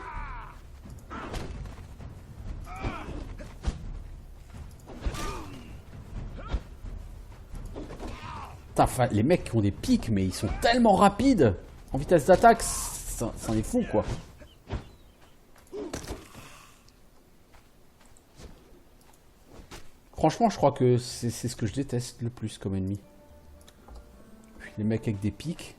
Putain, les mecs qui ont des pics, mais ils sont tellement rapides en vitesse d'attaque, c'en est fou, quoi. Franchement, je crois que c'est ce que je déteste le plus comme ennemi. Les mecs avec des pics.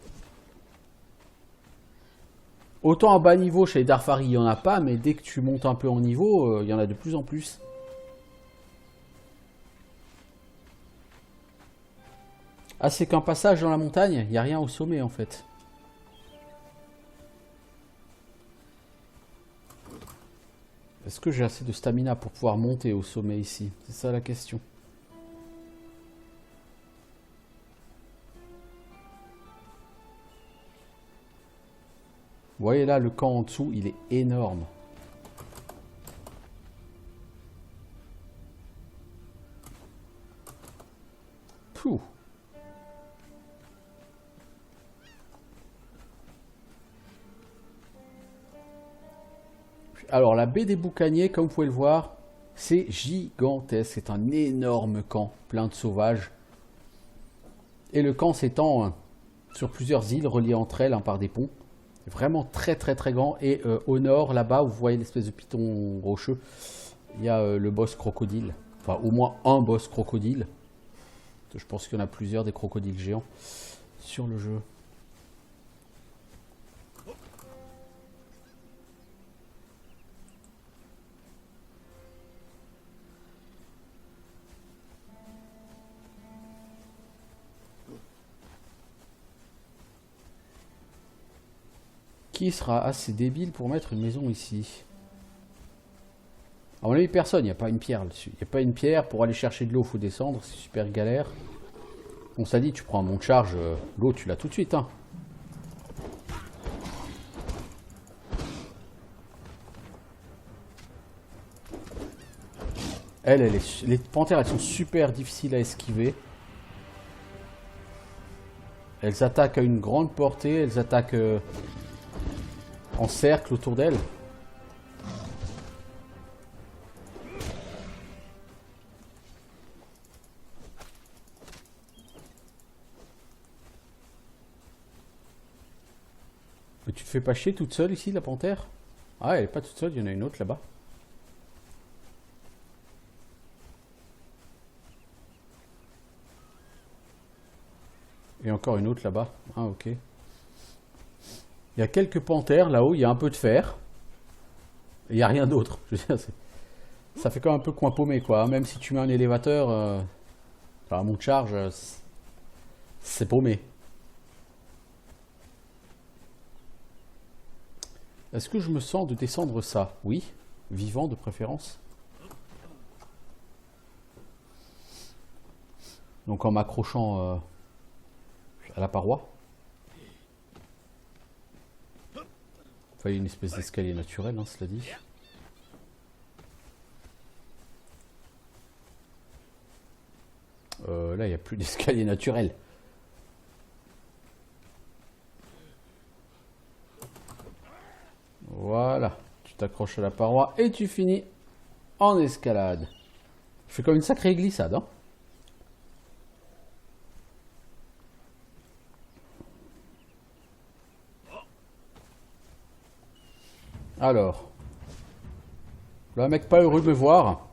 Autant à bas niveau, chez les Darfari, il n'y en a pas, mais dès que tu montes un peu en niveau, il y en a de plus en plus. Ah, c'est qu'un passage dans la montagne, il n'y a rien au sommet en fait. Est-ce que j'ai assez de stamina pour pouvoir monter au sommet ici? C'est ça la question. Vous voyez là, le camp en dessous, il est énorme. Pouh. Alors la baie des Boucaniers, comme vous pouvez le voir, c'est gigantesque. C'est un énorme camp, plein de sauvages. Et le camp s'étend sur plusieurs îles reliées entre elles par des ponts. C'est vraiment très très très grand. Et au nord, là-bas, vous voyez l'espèce de piton rocheux. Il y a le boss crocodile. Enfin, au moins un boss crocodile. Je pense qu'il y en a plusieurs des crocodiles géants sur le jeu. Qui sera assez débile pour mettre une maison ici? À mon avis, personne. Il n'y a pas une pierre là-dessus. Il n'y a pas une pierre. Pour aller chercher de l'eau, il faut descendre. C'est super galère. On s'est dit, tu prends un monte charge, l'eau, tu l'as tout de suite. Hein. Les panthères, elles sont super difficiles à esquiver. Elles attaquent à une grande portée. Elles attaquent en cercle autour d'elles. Mais tu te fais pas chier toute seule ici, la panthère? Ah, elle est pas toute seule, il y en a une autre là-bas. Et encore une autre là-bas. Ah, ok. Il y a quelques panthères là-haut, il y a un peu de fer. Il n'y a rien d'autre. Je veux dire, ça fait quand même un peu coin paumé, quoi. Même si tu mets un élévateur, un mont de charge, c'est paumé. Est-ce que je me sens de descendre ça? Oui, vivant de préférence. Donc en m'accrochant à la paroi. Enfin, il y a une espèce d'escalier naturel, hein, cela dit. Là, il n'y a plus d'escalier naturel. Voilà, tu t'accroches à la paroi et tu finis en escalade. Je fais comme une sacrée glissade, hein. Alors, le mec pas heureux de me voir.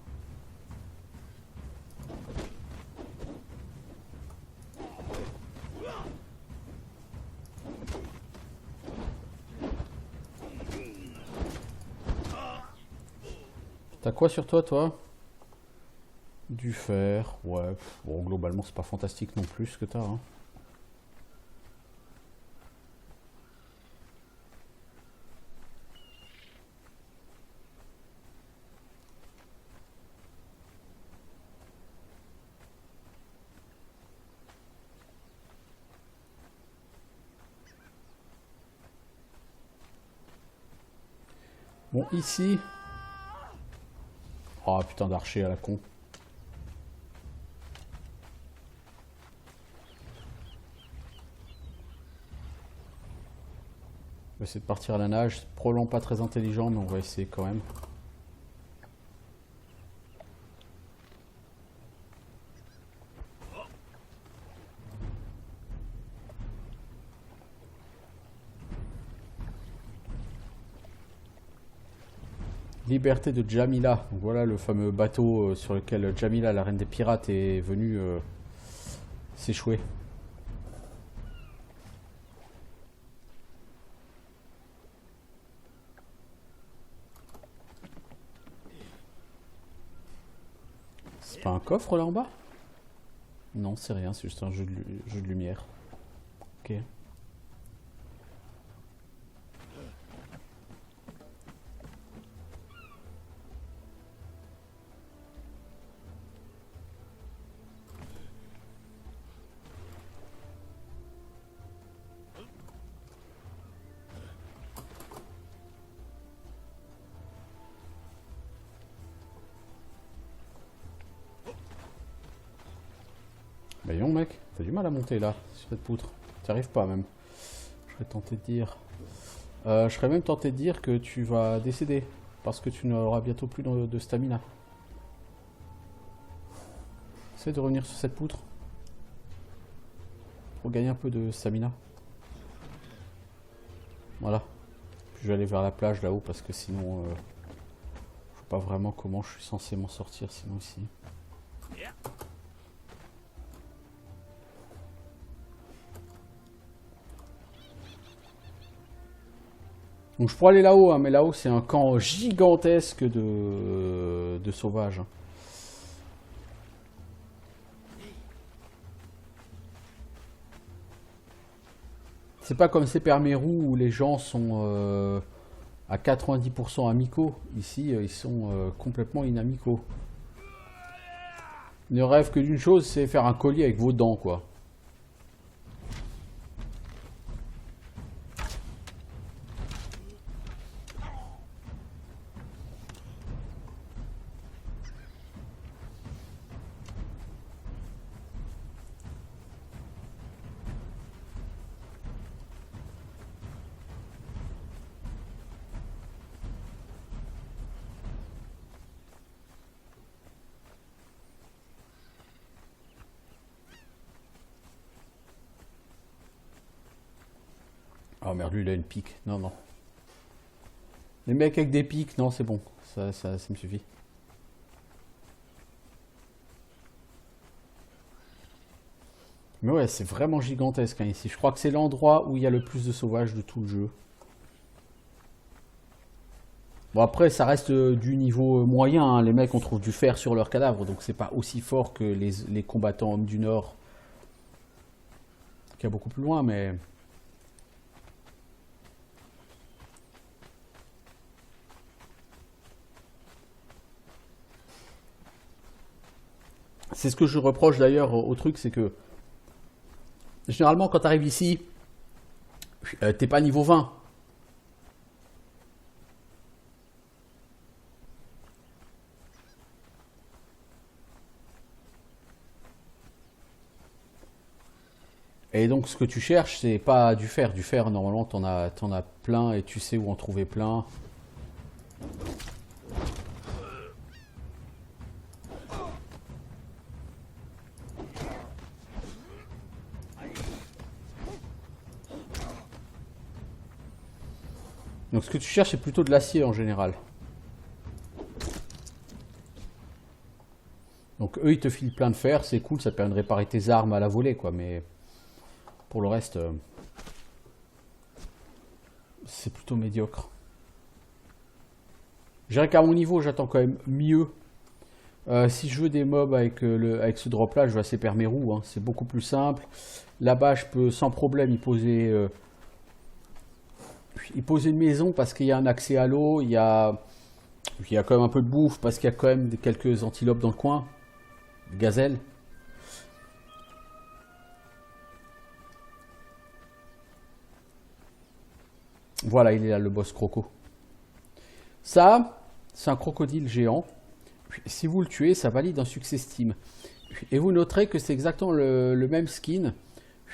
T'as quoi sur toi, toi? Du fer, ouais. Bon, globalement, c'est pas fantastique non plus ce que t'as, hein. Bon, ici... Oh, putain d'archer à la con. On va essayer de partir à la nage. C'est probablement pas très intelligent, mais on va essayer quand même. Liberté de Jamila. Donc voilà le fameux bateau sur lequel Jamila, la reine des pirates, est venue s'échouer. C'est pas un coffre là en bas? Non, c'est rien, c'est juste un jeu de lumière. Ok. Bah non mec, t'as du mal à monter là, sur cette poutre. T'y arrives pas même. Je serais tenté de dire... je serais même tenté de dire que tu vas décéder. Parce que tu n'auras bientôt plus de stamina. Essaye de revenir sur cette poutre. Pour gagner un peu de stamina. Voilà. Puis je vais aller vers la plage là-haut parce que sinon... je sais pas vraiment comment je suis censé m'en sortir sinon ici. Donc je pourrais aller là-haut, hein, mais là-haut c'est un camp gigantesque de sauvages. C'est pas comme Super Meru où les gens sont à 90% amicaux. Ici, ils sont complètement inamicaux. Ils ne rêvent que d'une chose, c'est faire un collier avec vos dents, quoi. merde, lui il a une pique. Non, non. Les mecs avec des piques, non, c'est bon. Ça me suffit. Mais ouais, c'est vraiment gigantesque hein, ici. Je crois que c'est l'endroit où il y a le plus de sauvages de tout le jeu. Bon, après, ça reste du niveau moyen. Hein. Les mecs, on trouve du fer sur leurs cadavres. Donc, c'est pas aussi fort que les combattants hommes du Nord. Qui est beaucoup plus loin, mais... C'est ce que je reproche d'ailleurs au truc, c'est que... Généralement, quand tu arrives ici, t'es pas niveau 20. Et donc, ce que tu cherches, c'est pas du fer. Du fer, normalement, t'en as plein et tu sais où en trouver plein. Donc, ce que tu cherches, c'est plutôt de l'acier en général. Donc, eux, ils te filent plein de fer, c'est cool, ça te permet de réparer tes armes à la volée, quoi. Mais pour le reste, c'est plutôt médiocre. Je dirais qu'à mon niveau, j'attends quand même mieux. Si je veux des mobs avec ce drop là, je vais assez perdre mes roues. Hein. C'est beaucoup plus simple. Là-bas, je peux sans problème y poser une maison parce qu'il y a un accès à l'eau. Il y a quand même un peu de bouffe parce qu'il y a quand même quelques antilopes dans le coin. Des gazelles. Voilà, il est là le boss croco. Ça, c'est un crocodile géant. Si vous le tuez, ça valide un succès Steam. Et vous noterez que c'est exactement le même skin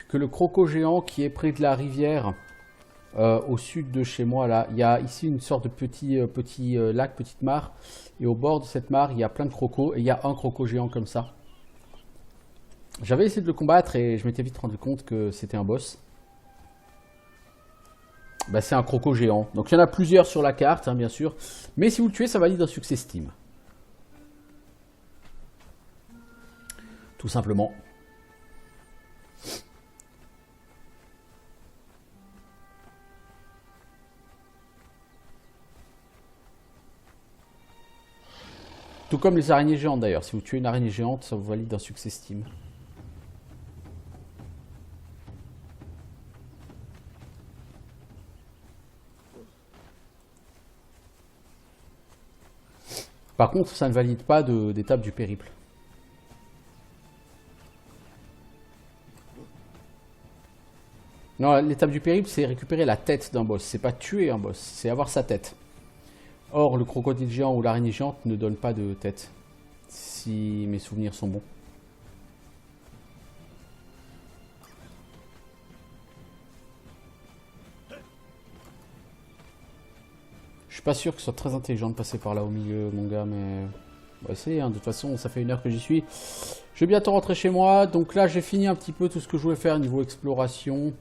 que le croco géant qui est près de la rivière au sud de chez moi. Là, il y a ici une sorte de petit lac, petite mare. Et au bord de cette mare, il y a plein de crocos. Et il y a un croco géant comme ça. J'avais essayé de le combattre et je m'étais vite rendu compte que c'était un boss. Bah, c'est un croco géant. Donc il y en a plusieurs sur la carte, hein, bien sûr. Mais si vous le tuez, ça valide un succès Steam. Tout simplement. Tout comme les araignées géantes d'ailleurs. Si vous tuez une araignée géante, ça vous valide un succès Steam. Par contre, ça ne valide pas d'étape du périple. Non, l'étape du périple, c'est récupérer la tête d'un boss. C'est pas tuer un boss, c'est avoir sa tête. Or, le crocodile géant ou l'araignée géante ne donne pas de tête. Si mes souvenirs sont bons. Je suis pas sûr que ce soit très intelligent de passer par là au milieu, mon gars, mais... On va essayer, hein. De toute façon, ça fait 1 heure que j'y suis. Je vais bientôt rentrer chez moi. Donc là, j'ai fini un petit peu tout ce que je voulais faire niveau exploration.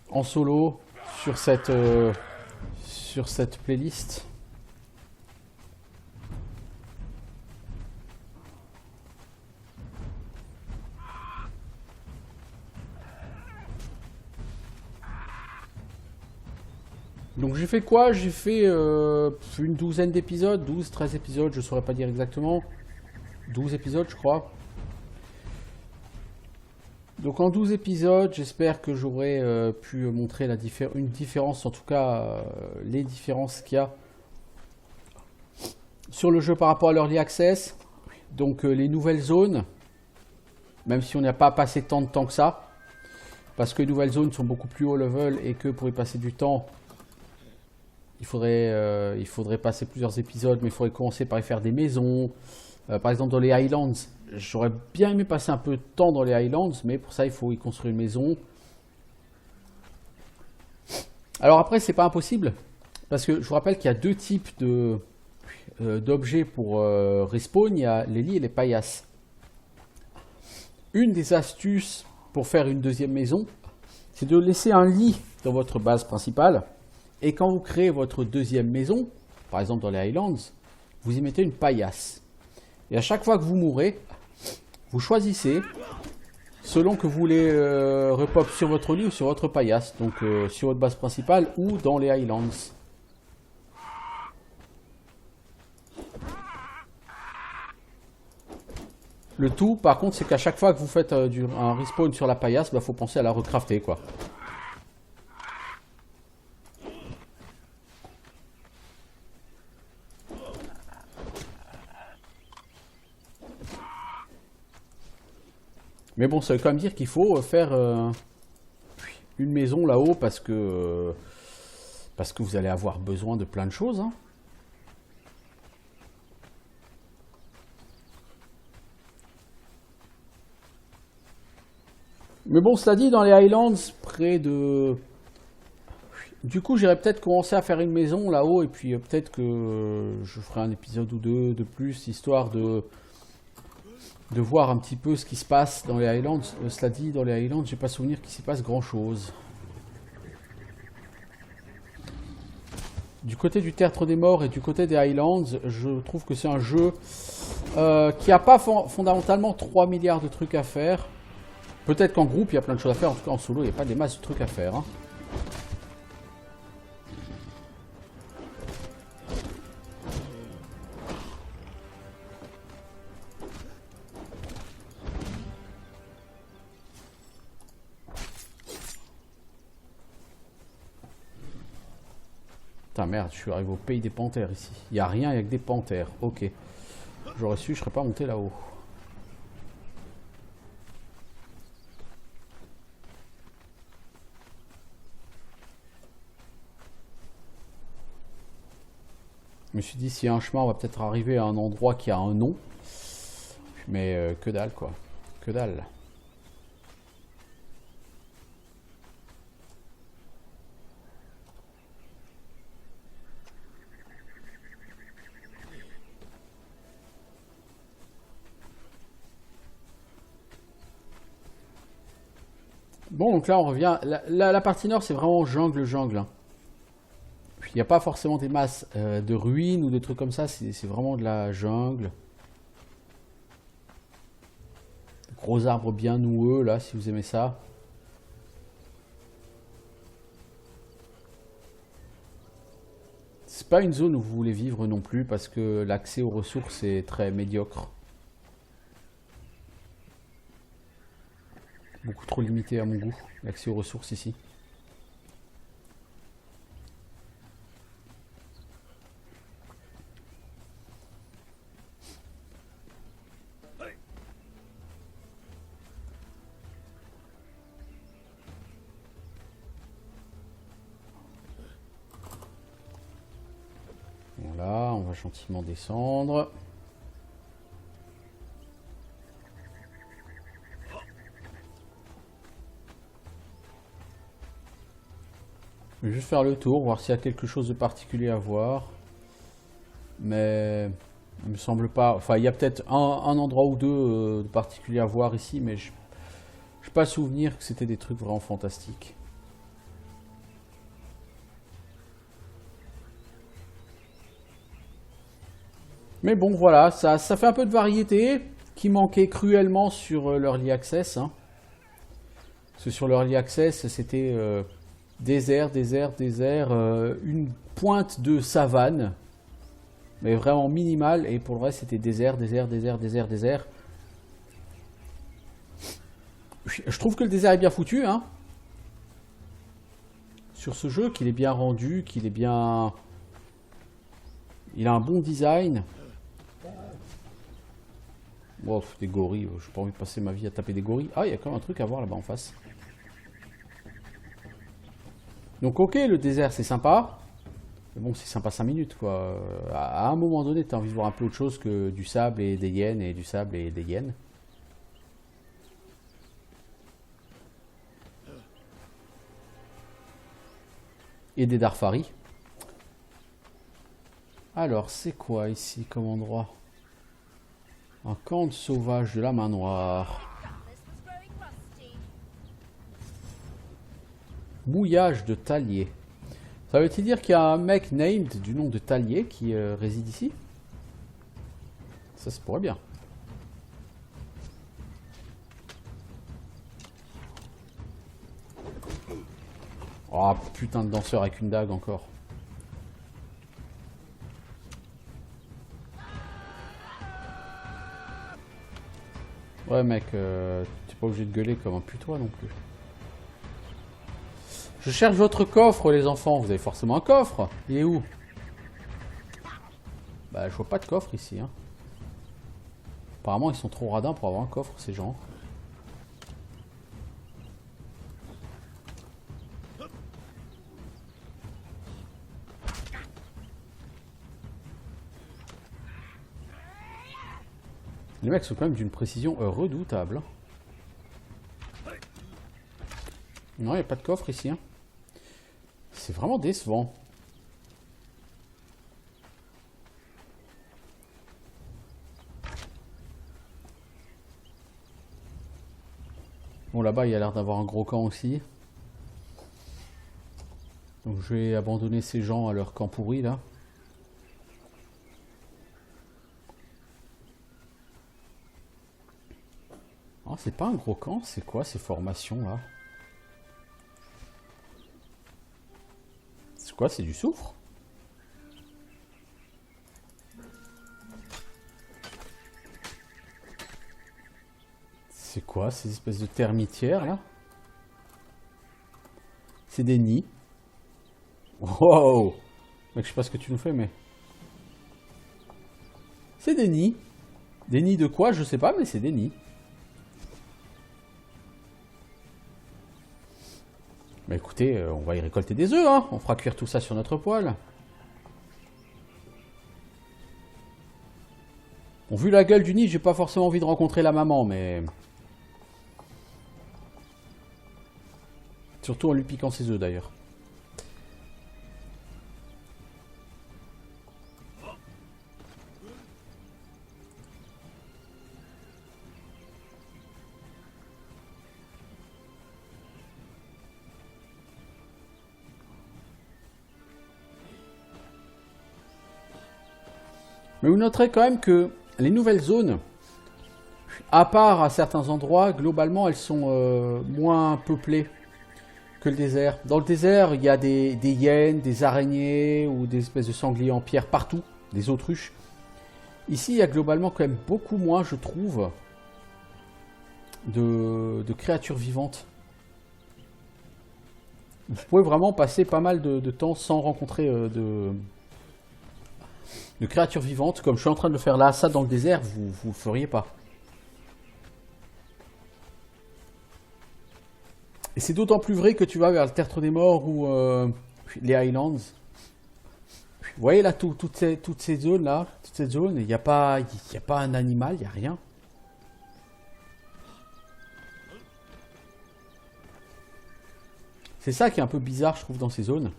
En solo, sur cette playlist. Donc j'ai fait quoi? J'ai fait une douzaine d'épisodes, 12, 13 épisodes, je saurais pas dire exactement. 12 épisodes je crois. Donc en 12 épisodes, j'espère que j'aurai pu montrer une différence, en tout cas les différences qu'il y a sur le jeu par rapport à l'Early Access. Donc les nouvelles zones, même si on n'a pas passé tant de temps que ça, parce que les nouvelles zones sont beaucoup plus haut level et que pour y passer du temps, il faudrait passer plusieurs épisodes, mais il faudrait commencer par y faire des maisons. Par exemple, dans les Highlands, j'aurais bien aimé passer un peu de temps dans les Highlands, mais pour ça, il faut y construire une maison. Alors après, c'est pas impossible, parce que je vous rappelle qu'il y a 2 types d'objets pour respawn. Il y a les lits et les paillasses. Une des astuces pour faire une deuxième maison, c'est de laisser un lit dans votre base principale. Et quand vous créez votre deuxième maison, par exemple dans les Highlands, vous y mettez une paillasse. Et à chaque fois que vous mourrez, vous choisissez selon que vous voulez repop sur votre lit ou sur votre paillasse. Donc sur votre base principale ou dans les Highlands. Le tout, par contre, c'est qu'à chaque fois que vous faites un respawn sur la paillasse, bah, faut penser à la recrafter, quoi. Mais bon, ça veut quand même dire qu'il faut faire une maison là-haut parce que vous allez avoir besoin de plein de choses, hein. Mais bon, cela dit, dans les Highlands, près de... Du coup, j'irai peut-être commencer à faire une maison là-haut, et puis peut-être que je ferai un épisode ou deux de plus, histoire de voir un petit peu ce qui se passe dans les Highlands. Cela dit, dans les Highlands, j'ai pas souvenir qu'il s'y passe grand-chose. Du côté du Tertre des Morts et du côté des Highlands, je trouve que c'est un jeu qui n'a pas fondamentalement 3 milliards de trucs à faire. Peut-être qu'en groupe, il y a plein de choses à faire. En tout cas, en solo, il n'y a pas des masses de trucs à faire, hein. Putain, merde, je suis arrivé au pays des panthères ici. Il n'y a rien, il n'y a que des panthères. Ok. J'aurais su, je ne serais pas monté là-haut. Je me suis dit, s'il y a un chemin, on va peut-être arriver à un endroit qui a un nom. Mais que dalle, quoi. Que dalle. Bon, donc là, on revient... La partie nord, c'est vraiment jungle, hein. Il n'y a pas forcément des masses de ruines ou de trucs comme ça, c'est vraiment de la jungle. Gros arbres bien noueux, là, si vous aimez ça. C'est pas une zone où vous voulez vivre non plus, parce que l'accès aux ressources est très médiocre. Beaucoup trop limité à mon goût, l'accès aux ressources ici. Voilà, on va gentiment descendre. Je vais juste faire le tour, voir s'il y a quelque chose de particulier à voir. Mais il me semble pas... Enfin, il y a peut-être un endroit ou deux de particulier à voir ici, mais je n'ai pas souvenir que c'était des trucs vraiment fantastiques. Mais bon, voilà, ça fait un peu de variété qui manquait cruellement sur l'Early Access, hein. Parce que sur l'Early Access, c'était désert, une pointe de savane, mais vraiment minimale, et pour le reste, c'était désert. Je trouve que le désert est bien foutu, hein, sur ce jeu, qu'il est bien rendu, qu'il est bien... Il a un bon design. Oh, des gorilles, j'ai pas envie de passer ma vie à taper des gorilles. Ah, il y a quand même un truc à voir là-bas en face. Donc ok, le désert c'est sympa. Mais bon, c'est sympa 5 minutes quoi. À un moment donné, t'as envie de voir un peu autre chose que du sable et des hyènes et du sable et des hyènes. Et des Darfari. Alors, c'est quoi ici comme endroit? Un camp de sauvages de la main noire. Mouillage de talier. Ça veut-il dire qu'il y a un mec named du nom de Talier qui réside ici? Ça pourrait bien. Oh putain de danseur avec une dague encore. Ouais mec, t'es pas obligé de gueuler comme un putois non plus. Je cherche votre coffre les enfants, vous avez forcément un coffre. Il est où? Bah je vois pas de coffre ici hein. Apparemment ils sont trop radins pour avoir un coffre ces gens. Les mecs sont quand même d'une précision redoutable. Non, il n'y a pas de coffre ici. Hein. C'est vraiment décevant. Bon, là-bas, il y a l'air d'avoir un gros camp aussi. Donc, je vais abandonner ces gens à leur camp pourri, là. Ah, c'est pas un gros camp, c'est quoi ces formations, là? C'est quoi, c'est du soufre? C'est quoi ces espèces de termitières, là? C'est des nids. Wow! Mec, je sais pas ce que tu nous fais, mais... C'est des nids. Des nids de quoi? Je sais pas, mais c'est des nids. Bah écoutez, on va y récolter des œufs, hein. On fera cuire tout ça sur notre poêle. Bon, vu la gueule du nid, j'ai pas forcément envie de rencontrer la maman, mais... Surtout en lui piquant ses œufs, d'ailleurs. Mais vous noterez quand même que les nouvelles zones, à part à certains endroits, globalement, elles sont moins peuplées que le désert. Dans le désert, il y a des hyènes, des araignées ou des espèces de sangliers en pierre partout, des autruches. Ici, il y a globalement quand même beaucoup moins, je trouve, de créatures vivantes. Vous pouvez vraiment passer pas mal de temps sans rencontrer de créatures vivantes. Comme je suis en train de le faire là, ça dans le désert, vous le feriez pas. Et c'est d'autant plus vrai que tu vas vers le Tertre des Morts ou les Highlands. Vous voyez là, toutes ces zones là, toute cette zone, il n'y a pas un animal, il n'y a rien. C'est ça qui est un peu bizarre, je trouve, dans ces zones.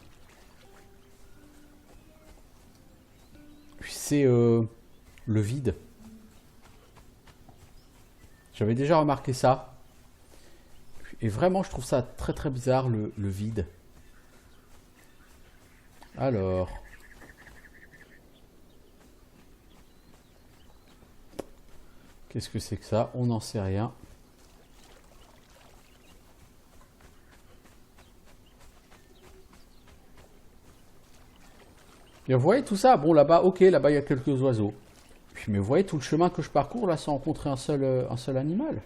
Puis c'est le vide. J'avais déjà remarqué ça. Et vraiment, je trouve ça très très bizarre, le vide. Alors... Qu'est-ce que c'est que ça? On n'en sait rien. Et vous voyez tout ça? Bon, là-bas, ok, là-bas, il y a quelques oiseaux. Puis, mais vous voyez tout le chemin que je parcours, là, sans rencontrer un seul animal.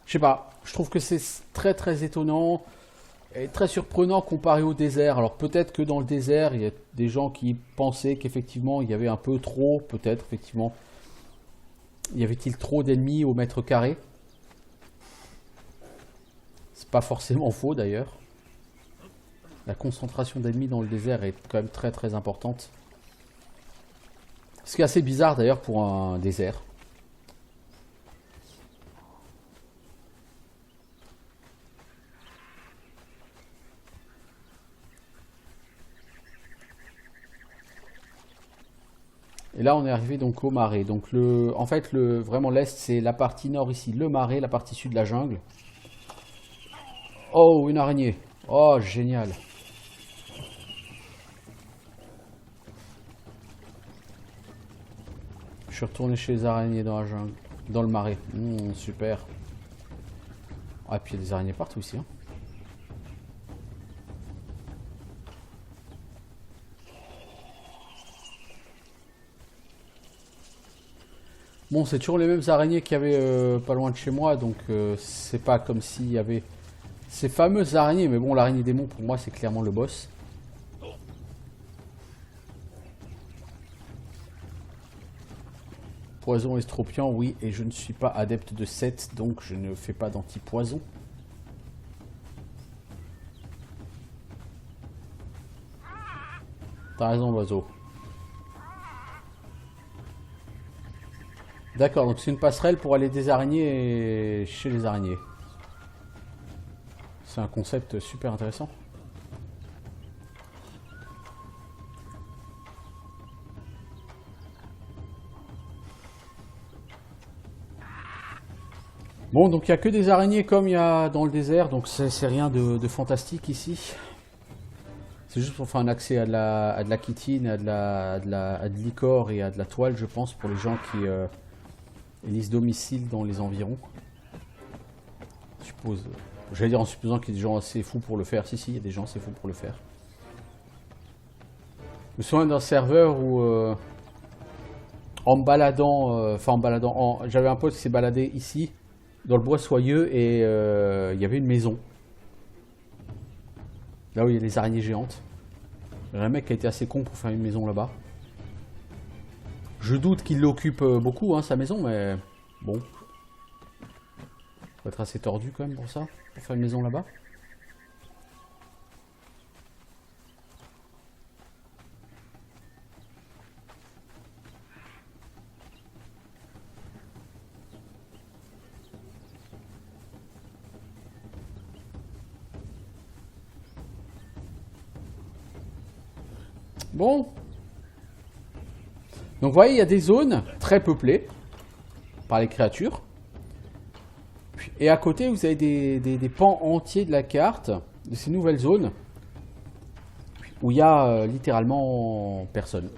Je sais pas, je trouve que c'est très très étonnant et très surprenant comparé au désert. Alors peut-être que dans le désert, il y a des gens qui pensaient qu'effectivement il y avait un peu trop, peut-être effectivement, y avait-il trop d'ennemis au mètre carré? C'est pas forcément faux d'ailleurs. La concentration d'ennemis dans le désert est quand même très très importante. Ce qui est assez bizarre d'ailleurs pour un désert. Et là, on est arrivé donc au marais. Donc, en fait, vraiment l'est, c'est la partie nord ici, le marais, la partie sud, la jungle. Oh, une araignée. Oh, génial. Je suis retourné chez les araignées dans la jungle, dans le marais. Super. Ah, et puis il y a des araignées partout ici. Hein. Bon, c'est toujours les mêmes araignées qu'il y avait pas loin de chez moi, donc c'est pas comme s'il y avait ces fameuses araignées. Mais bon, l'araignée démon, pour moi, c'est clairement le boss. Poison estropiant, oui, et je ne suis pas adepte de 7, donc je ne fais pas d'anti-poison. T'as raison, l'oiseau. D'accord, donc c'est une passerelle pour aller des araignées chez les araignées. C'est un concept super intéressant. Bon, donc il n'y a que des araignées comme il y a dans le désert, donc c'est rien de fantastique ici. C'est juste pour faire un accès à de la chitine, à de l'ichor et à de la toile, je pense, pour les gens qui élisent domicile dans les environs. Je suppose. J'allais dire en supposant qu'il y a des gens assez fous pour le faire. Si, il y a des gens assez fous pour le faire. Je me souviens d'un serveur où, en me baladant, j'avais un pote qui s'est baladé ici, dans le bois soyeux, et il y avait une maison. Là où il y a les araignées géantes. Il y a un mec qui a été assez con pour faire une maison là-bas. Je doute qu'il l'occupe beaucoup, hein, sa maison, mais bon. Faut être assez tordu quand même pour ça, pour faire une maison là-bas. Bon. Donc vous voyez, il y a des zones très peuplées par les créatures. Et à côté, vous avez des pans entiers de la carte, de ces nouvelles zones, où il y a littéralement personne.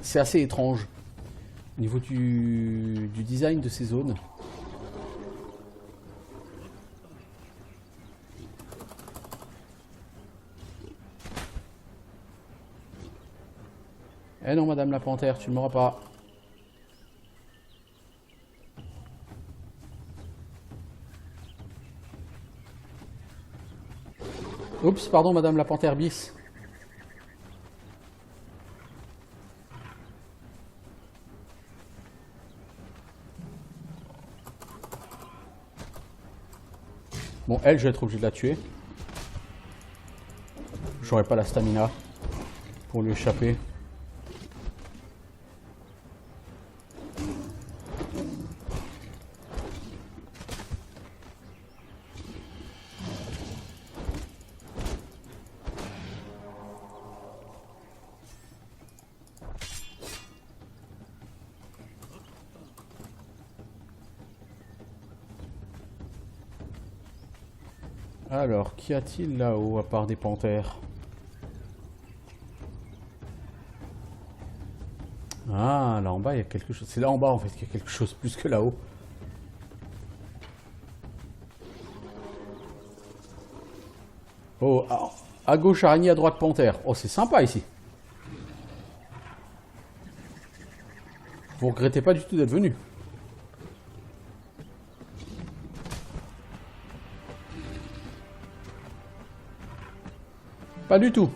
C'est assez étrange au niveau du design de ces zones. Eh non, madame la panthère, tu ne m'auras pas. Oups, pardon, madame la panthère bis. Bon, elle, je vais être obligé de la tuer. J'aurais pas la stamina pour lui échapper. Alors, qu'y a-t-il là-haut à part des panthères? Ah, là en bas, il y a quelque chose. C'est là en bas en fait qu'il y a quelque chose plus que là-haut. Oh, à gauche araignée, à droite panthère. Oh, c'est sympa ici. Vous regrettez pas du tout d'être venu. Pas du tout.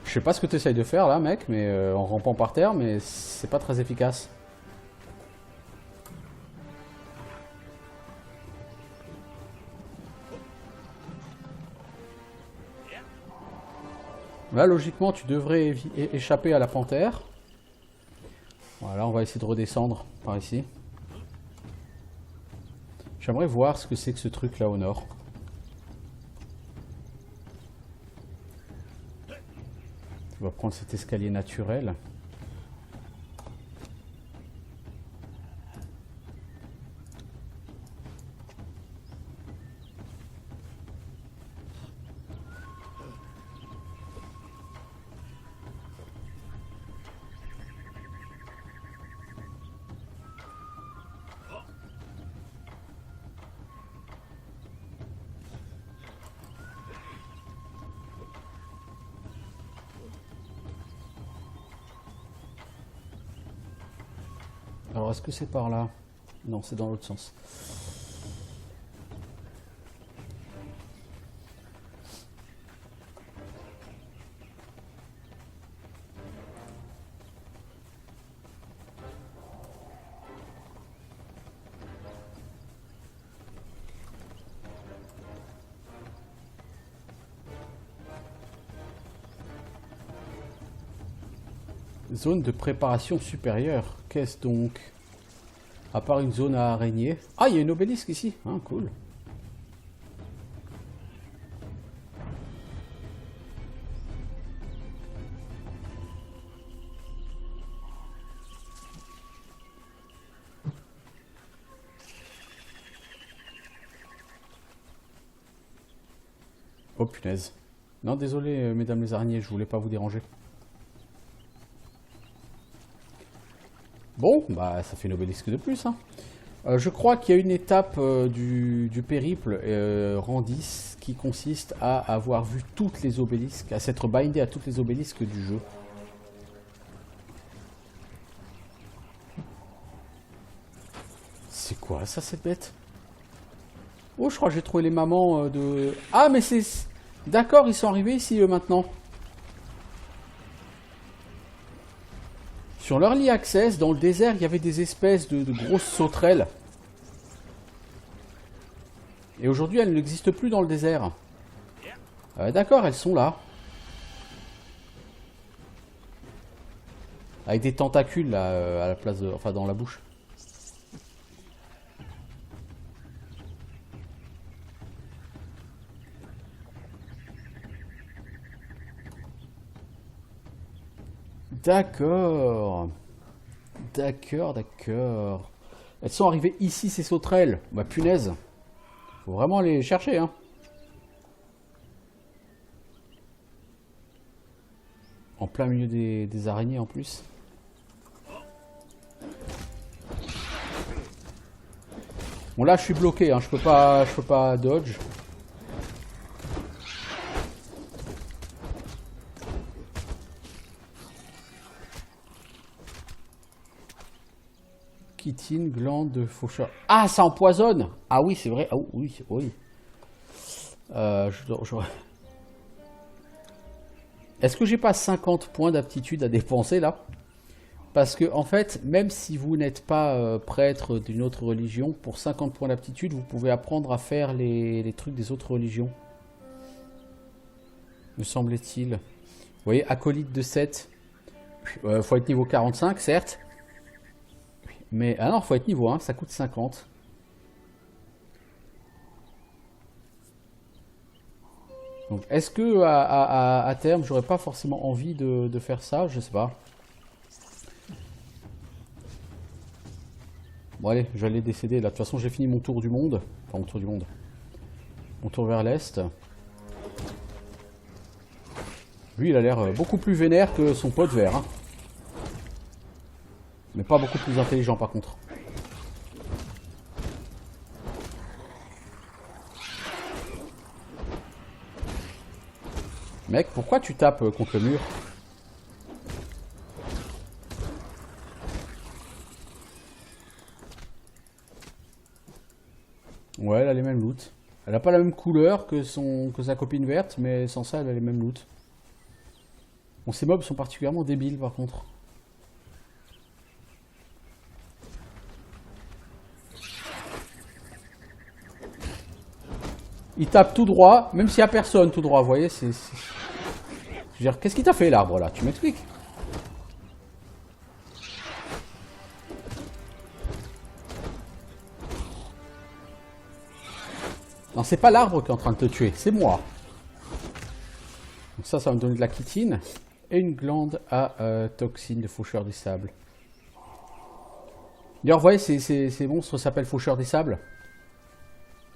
Je sais pas ce que tu essayes de faire là, mec, mais en rampant par terre, mais c'est pas très efficace. Là, logiquement, tu devrais échapper à la panthère. Voilà, on va essayer de redescendre par ici. J'aimerais voir ce que c'est que ce truc là au nord. On va prendre cet escalier naturel. Alors, est-ce que c'est par là? Non, c'est dans l'autre sens. Zone de préparation supérieure. Qu'est-ce donc? À part une zone à araignées. Ah, il y a une obélisque ici. Ah, cool. Oh punaise. Non, désolé, mesdames les araignées, je voulais pas vous déranger. Bon, bah ça fait une obélisque de plus. Hein. Je crois qu'il y a une étape du périple rang 10 qui consiste à avoir vu toutes les obélisques, à s'être bindé à toutes les obélisques du jeu. C'est quoi ça, cette bête? Oh, je crois que j'ai trouvé les mamans de... Ah, mais c'est... D'accord, ils sont arrivés ici maintenant. Sur l'Early Access, dans le désert, il y avait des espèces de grosses sauterelles. Et aujourd'hui, elles n'existent plus dans le désert. D'accord, elles sont là. Avec des tentacules là, à la place de... Enfin, dans la bouche. D'accord. D'accord, d'accord. Elles sont arrivées ici, ces sauterelles. Bah punaise. Faut vraiment les chercher, hein. En plein milieu des araignées en plus. Bon là je suis bloqué, hein. Je peux pas dodge. Chitine, glande, faucheur. Ah, ça empoisonne. Ah oui, c'est vrai. Ah oui, oui. Est-ce que j'ai pas 50 points d'aptitude à dépenser là? Parce que en fait, même si vous n'êtes pas prêtre d'une autre religion, pour 50 points d'aptitude, vous pouvez apprendre à faire les trucs des autres religions. Me semble-t-il. Vous voyez, acolyte de 7. Faut être niveau 45, certes. Mais, ah non, faut être niveau 1, ça coûte 50. Donc, est-ce que à terme, j'aurais pas forcément envie de faire ça? Je sais pas. Bon, allez, j'allais décéder là. De toute façon, j'ai fini mon tour du monde. Enfin, mon tour du monde. Mon tour vers l'est. Lui, il a l'air beaucoup plus vénère que son pote vert. Hein. Mais pas beaucoup plus intelligent par contre. Mec, pourquoi tu tapes contre le mur? Ouais, elle a les mêmes loots. Elle a pas la même couleur que sa copine verte, mais sans ça, elle a les mêmes loots. Bon, ces mobs sont particulièrement débiles par contre. Il tape tout droit, même s'il n'y a personne tout droit, vous voyez, c'est... Je veux dire, qu'est-ce qu'il t'a fait l'arbre là? Tu m'expliques? Non, c'est pas l'arbre qui est en train de te tuer, c'est moi. Donc ça va me donner de la chitine. et une glande à toxine de faucheur des sables. D'ailleurs, vous voyez, ces monstres s'appellent faucheurs des sables.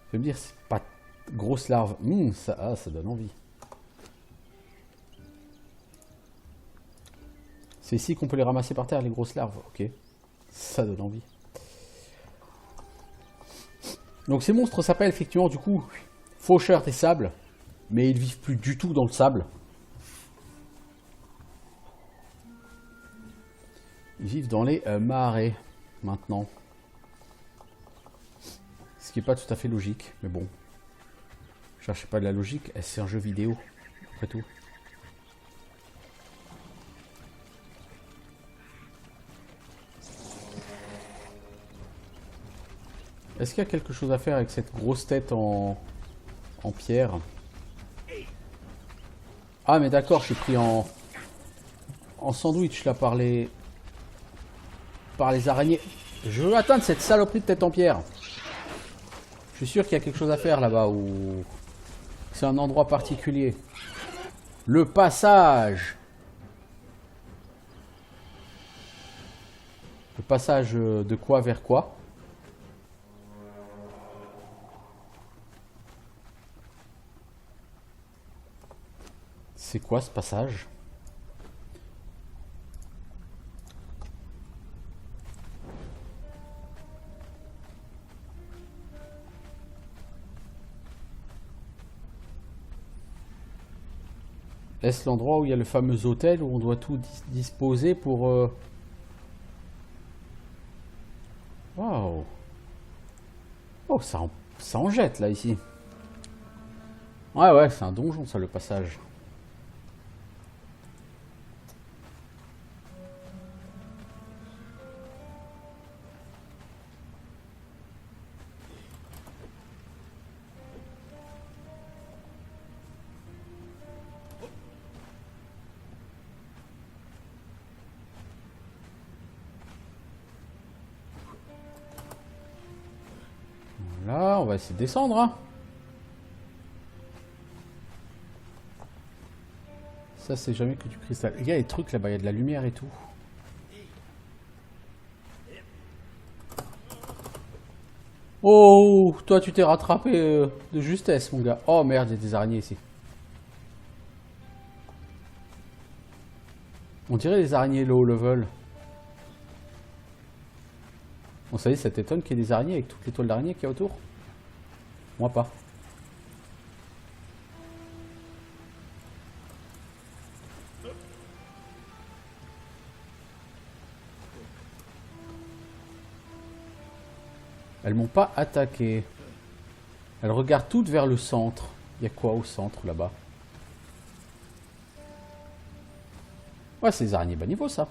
Je vais me dire, c'est pas grosse larve. Ça donne envie. C'est ici qu'on peut les ramasser par terre, les grosses larves. Ok, ça donne envie. Donc ces monstres s'appellent effectivement du coup faucheurs des sables, mais ils vivent plus du tout dans le sable. Ils vivent dans les marais maintenant. Ce qui n'est pas tout à fait logique, mais bon. Cherchez pas de la logique, c'est un jeu vidéo, après tout. Est-ce qu'il y a quelque chose à faire avec cette grosse tête en pierre? Ah mais d'accord, je suis pris en sandwich là par les araignées. Je veux atteindre cette saloperie de tête en pierre. Je suis sûr qu'il y a quelque chose à faire là-bas ou c'est un endroit particulier. Le passage. Le passage de quoi vers quoi? C'est quoi ce passage? Est-ce l'endroit où il y a le fameux hôtel où on doit tout disposer pour... Waouh! Oh, ça en jette là ici. Ouais, c'est un donjon ça le passage. Là, on va essayer de descendre. Hein. Ça, c'est jamais que du cristal. Il y a des trucs là-bas, il y a de la lumière et tout. Oh, toi, tu t'es rattrapé de justesse, mon gars. Oh merde, il y a des araignées ici. On dirait les araignées low level. Bon, ça y est, ça t'étonne qu'il y ait des araignées avec toutes les toiles d'araignées qu'il y a autour? Moi pas. Elles m'ont pas attaqué. Elles regardent toutes vers le centre. Il y a quoi au centre là-bas? Ouais, c'est des araignées bas niveau ça.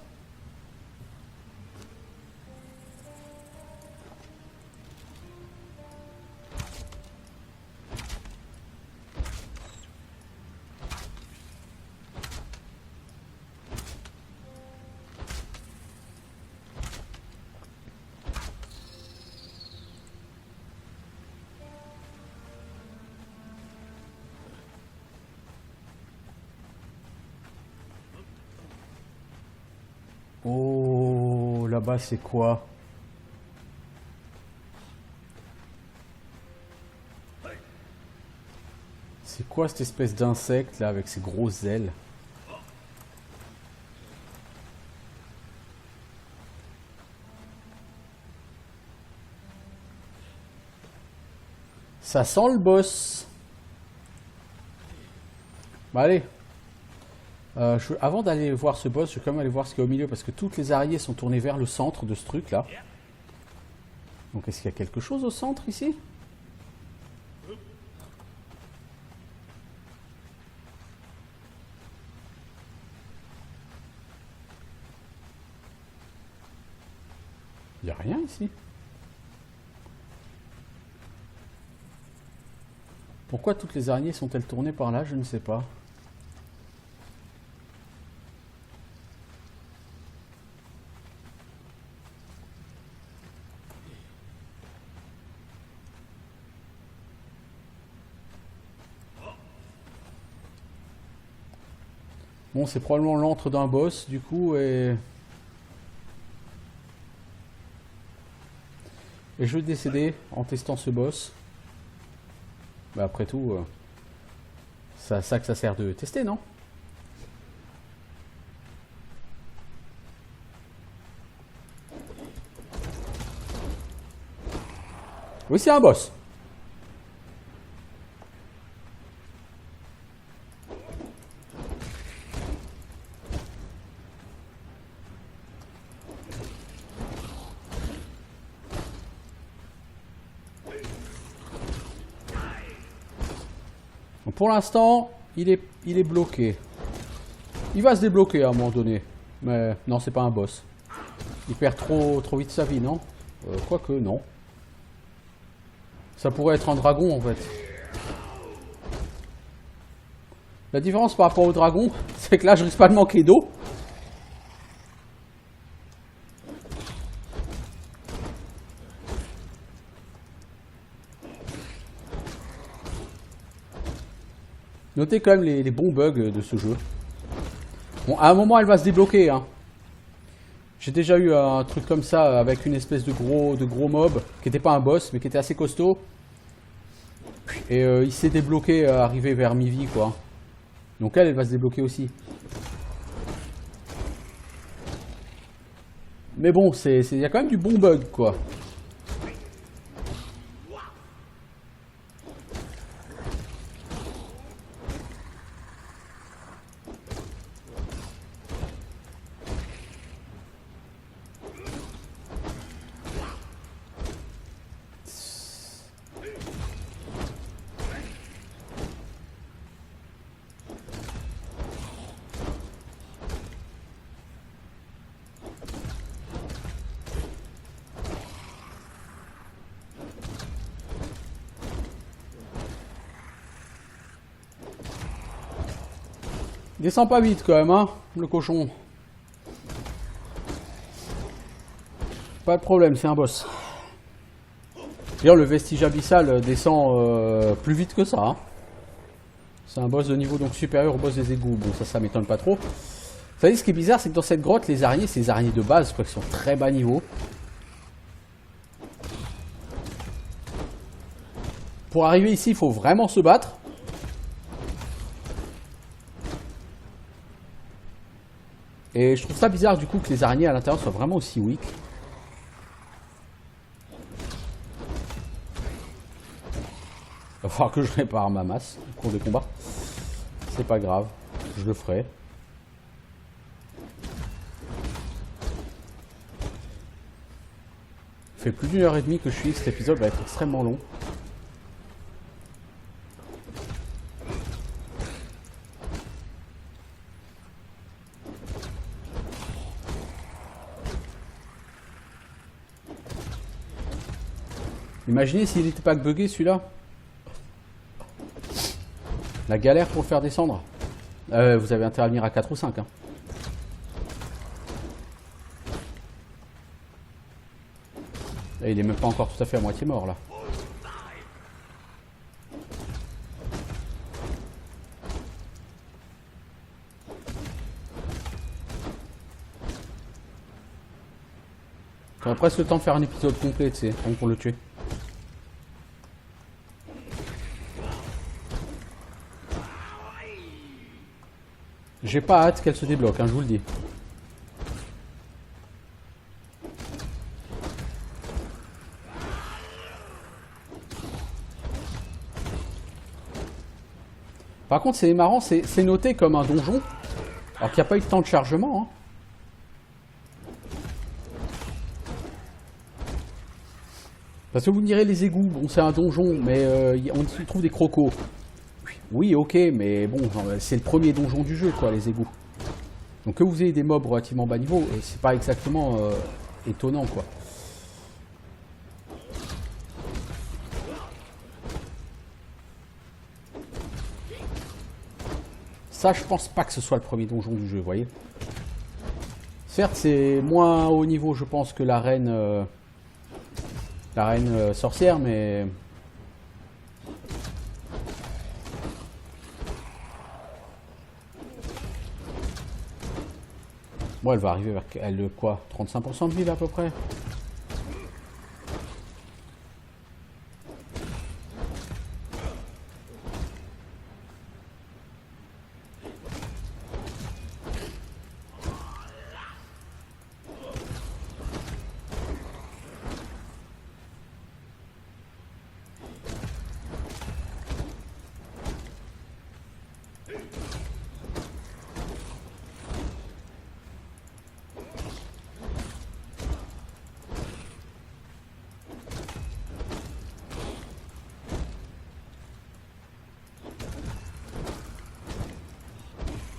Oh, là-bas c'est quoi? C'est quoi cette espèce d'insecte là avec ses grosses ailes? Ça sent le boss. Bah allez. Avant d'aller voir ce boss, je vais quand même aller voir ce qu'il y a au milieu parce que toutes les araignées sont tournées vers le centre de ce truc là. Donc est-ce qu'il y a quelque chose au centre ici? Il n'y a rien ici. Pourquoi toutes les araignées sont-elles tournées par là? Je ne sais pas. Bon, c'est probablement l'antre d'un boss, du coup, et je vais décéder en testant ce boss. Bah, après tout, c'est à ça que ça sert de tester, non? Oui, c'est un boss. Donc pour l'instant, il est bloqué. Il va se débloquer à un moment donné. Mais non, c'est pas un boss. Il perd trop vite sa vie, non? Quoique, non. Ça pourrait être un dragon, en fait. La différence par rapport au dragon, c'est que là, je risque pas de manquer d'eau. Notez quand même les bons bugs de ce jeu. Bon, à un moment, elle va se débloquer, hein. J'ai déjà eu un truc comme ça avec une espèce de gros mob qui n'était pas un boss mais qui était assez costaud. Et il s'est débloqué arrivé vers mi-vie, quoi. Donc elle va se débloquer aussi. Mais bon, il y a quand même du bon bug, quoi. Descends pas vite quand même, hein, le cochon. Pas de problème, c'est un boss. D'ailleurs, le vestige abyssal descend plus vite que ça. Hein. C'est un boss de niveau donc supérieur au boss des égouts. Bon, ça m'étonne pas trop. Vous savez, ce qui est bizarre, c'est que dans cette grotte, les araignées, c'est des araignées de base, quoi, qui sont très bas niveau. Pour arriver ici, il faut vraiment se battre. Et je trouve ça bizarre du coup que les araignées à l'intérieur soient vraiment aussi weak. Il va falloir que je répare ma masse au cours des combats. C'est pas grave, je le ferai. Ça fait plus d'1h30 que je suis, cet épisode va être extrêmement long. Imaginez s'il n'était pas bugué celui-là. La galère pour le faire descendre. Vous avez intérêt à venir à 4 ou 5. Hein. Et il est même pas encore tout à fait à moitié mort là. J'aurais presque le temps de faire un épisode complet, tu sais, pour le tuer. J'ai pas hâte qu'elle se débloque, hein, je vous le dis. Par contre, c'est marrant, c'est noté comme un donjon, alors qu'il n'y a pas eu de temps de chargement. Hein. Parce que vous me direz, les égouts, bon, c'est un donjon, mais on y trouve des crocos. Oui, ok, mais bon, c'est le premier donjon du jeu, quoi, les égouts. Donc que vous ayez des mobs relativement bas niveau, c'est pas exactement étonnant, quoi. Ça, je pense pas que ce soit le premier donjon du jeu, vous voyez. Certes, c'est moins haut niveau, je pense, que la reine sorcière, mais... Bon, elle va arriver vers elle, quoi, 35% de vide à peu près.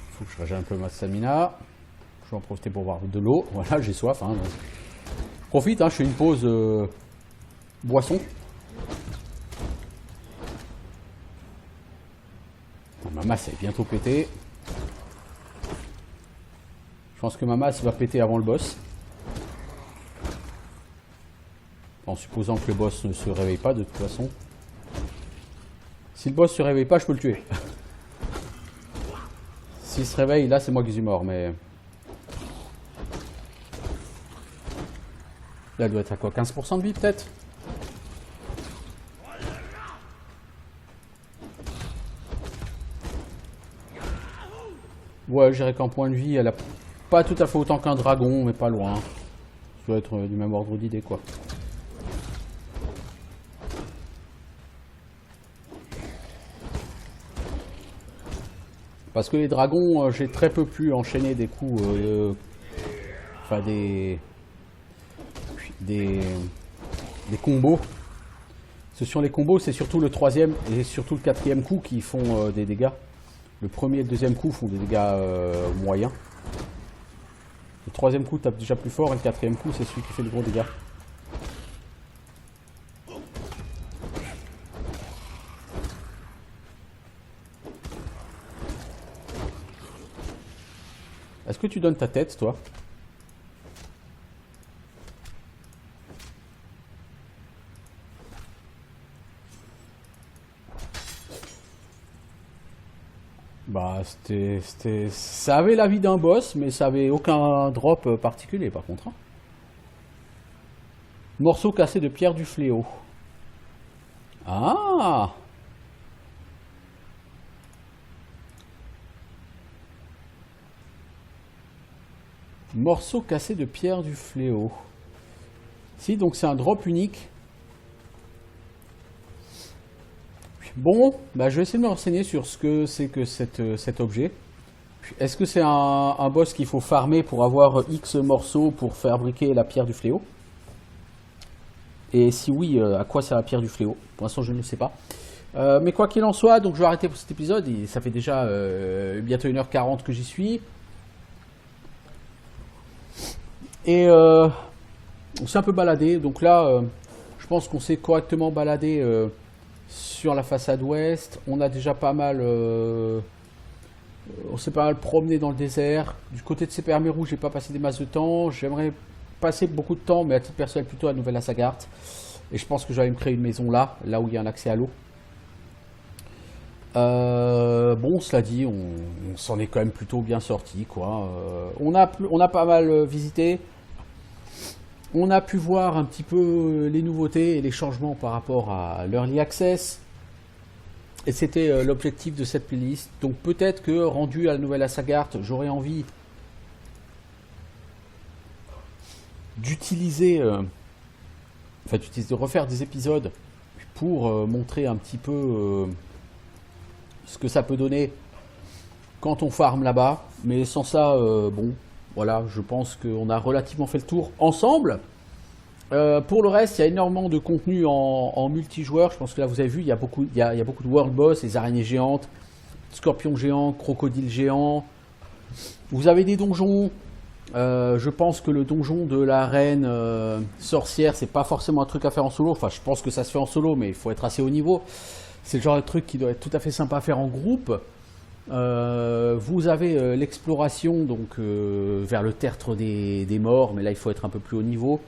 Faut que je régène un peu ma stamina. Je vais en profiter pour boire de l'eau. Voilà, j'ai soif. Hein, donc. Je profite, hein, je fais une pause boisson. Ma masse est bientôt pétée. Je pense que ma masse va péter avant le boss. En supposant que le boss ne se réveille pas de toute façon. Si le boss se réveille pas, je peux le tuer. S'il se réveille, là c'est moi qui suis mort, mais... Là elle doit être à quoi, 15% de vie peut-être? Ouais, je dirais qu'en point de vie, elle a pas tout à fait autant qu'un dragon, mais pas loin. Ça doit être du même ordre d'idée, quoi. Parce que les dragons, j'ai très peu pu enchaîner des coups, enfin des combos. Ce sont les combos, c'est surtout le troisième et surtout le quatrième coup qui font des dégâts. Le premier et le deuxième coup font des dégâts moyens. Le troisième coup tape déjà plus fort et le quatrième coup c'est celui qui fait de gros dégâts. Est-ce que tu donnes ta tête, toi? Bah, ça avait la vie d'un boss, mais ça avait aucun drop particulier, par contre. Hein. Morceau cassé de pierre du fléau. Ah! Morceau cassé de pierre du fléau. Si, donc c'est un drop unique. Bon, bah je vais essayer de me renseigner sur ce que c'est que cet objet. Est-ce que c'est un boss qu'il faut farmer pour avoir X morceaux pour fabriquer la pierre du fléau? Et si oui, à quoi sert la pierre du fléau? Pour l'instant, je ne le sais pas. Mais quoi qu'il en soit, donc je vais arrêter pour cet épisode. Ça fait déjà bientôt 1h40 que j'y suis. Et on s'est un peu baladé. Donc là, je pense qu'on s'est correctement baladé sur la façade ouest. On a déjà pas mal... on s'est pas mal promené dans le désert. Du côté de Sepermeru, j'ai pas passé des masses de temps. J'aimerais passer beaucoup de temps, mais à titre personnel plutôt à Nouvelle-Asgard. Et je pense que j'allais me créer une maison là où il y a un accès à l'eau. Bon, cela dit, on s'en est quand même plutôt bien sorti, quoi. On a pas mal visité. On a pu voir un petit peu les nouveautés et les changements par rapport à l'Early Access. Et c'était l'objectif de cette playlist. Donc peut-être que rendu à la Nouvelle-Asgard, j'aurais envie d'utiliser, de refaire des épisodes pour montrer un petit peu ce que ça peut donner quand on farm là-bas. Mais sans ça, bon, voilà, je pense qu'on a relativement fait le tour ensemble. Pour le reste, il y a énormément de contenu en multijoueur. Je pense que là, vous avez vu, il y a beaucoup de world boss, les araignées géantes, scorpions géants, crocodiles géants. Vous avez des donjons. Je pense que le donjon de la reine sorcière, c'est pas forcément un truc à faire en solo. Enfin, je pense que ça se fait en solo, mais il faut être assez haut niveau. C'est le genre de truc qui doit être tout à fait sympa à faire en groupe. Vous avez l'exploration donc vers le tertre des morts, mais là il faut être un peu plus haut niveau.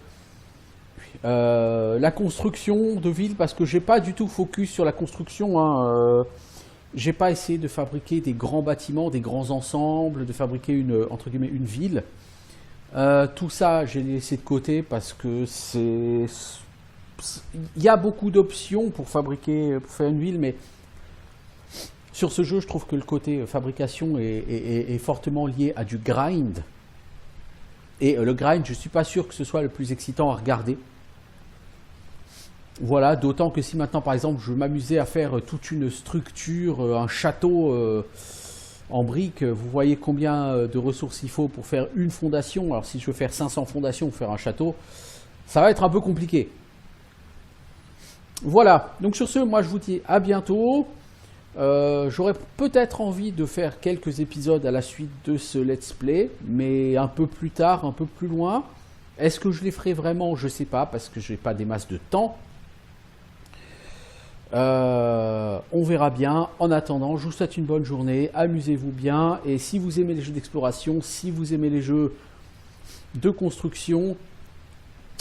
La construction de ville, parce que j'ai pas du tout focus sur la construction. Hein, j'ai pas essayé de fabriquer des grands bâtiments, des grands ensembles, de fabriquer entre guillemets une ville. Tout ça, j'ai laissé de côté parce que il y a beaucoup d'options pour fabriquer, pour faire une ville, mais sur ce jeu, je trouve que le côté fabrication est fortement lié à du grind. Et le grind, je ne suis pas sûr que ce soit le plus excitant à regarder. Voilà, d'autant que si maintenant, par exemple, je m'amusais à faire toute une structure, un château en briques, vous voyez combien de ressources il faut pour faire une fondation. Alors si je veux faire 500 fondations pour faire un château, ça va être un peu compliqué. Voilà, donc sur ce, moi je vous dis à bientôt. J'aurais peut-être envie de faire quelques épisodes à la suite de ce let's play, mais un peu plus tard, un peu plus loin. Est-ce que je les ferai vraiment? Je sais pas, parce que j'ai pas des masses de temps. On verra bien. En attendant, je vous souhaite une bonne journée, amusez-vous bien, et si vous aimez les jeux d'exploration, si vous aimez les jeux de construction,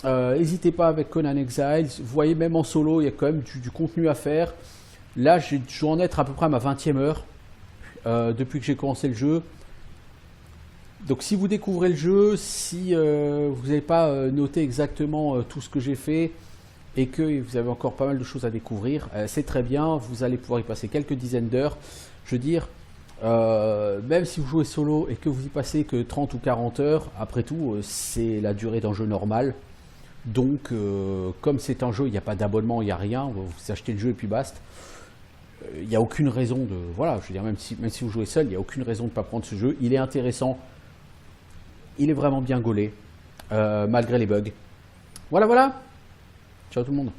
n'hésitez pas avec Conan Exiles. Vous voyez, même en solo, il y a quand même du contenu à faire. Là, je dois en être à peu près à ma 20e heure depuis que j'ai commencé le jeu. Donc si vous découvrez le jeu, si vous n'avez pas noté exactement tout ce que j'ai fait et que vous avez encore pas mal de choses à découvrir, c'est très bien, vous allez pouvoir y passer quelques dizaines d'heures. Je veux dire, même si vous jouez solo et que vous y passez que 30 ou 40 heures, après tout, c'est la durée d'un jeu normal. Donc, comme c'est un jeu, il n'y a pas d'abonnement, il n'y a rien, vous achetez le jeu et puis basta. Il n'y a aucune raison de... Voilà, je veux dire, même si vous jouez seul, il n'y a aucune raison de ne pas prendre ce jeu. Il est intéressant. Il est vraiment bien gaulé, malgré les bugs. Voilà, voilà. Ciao tout le monde.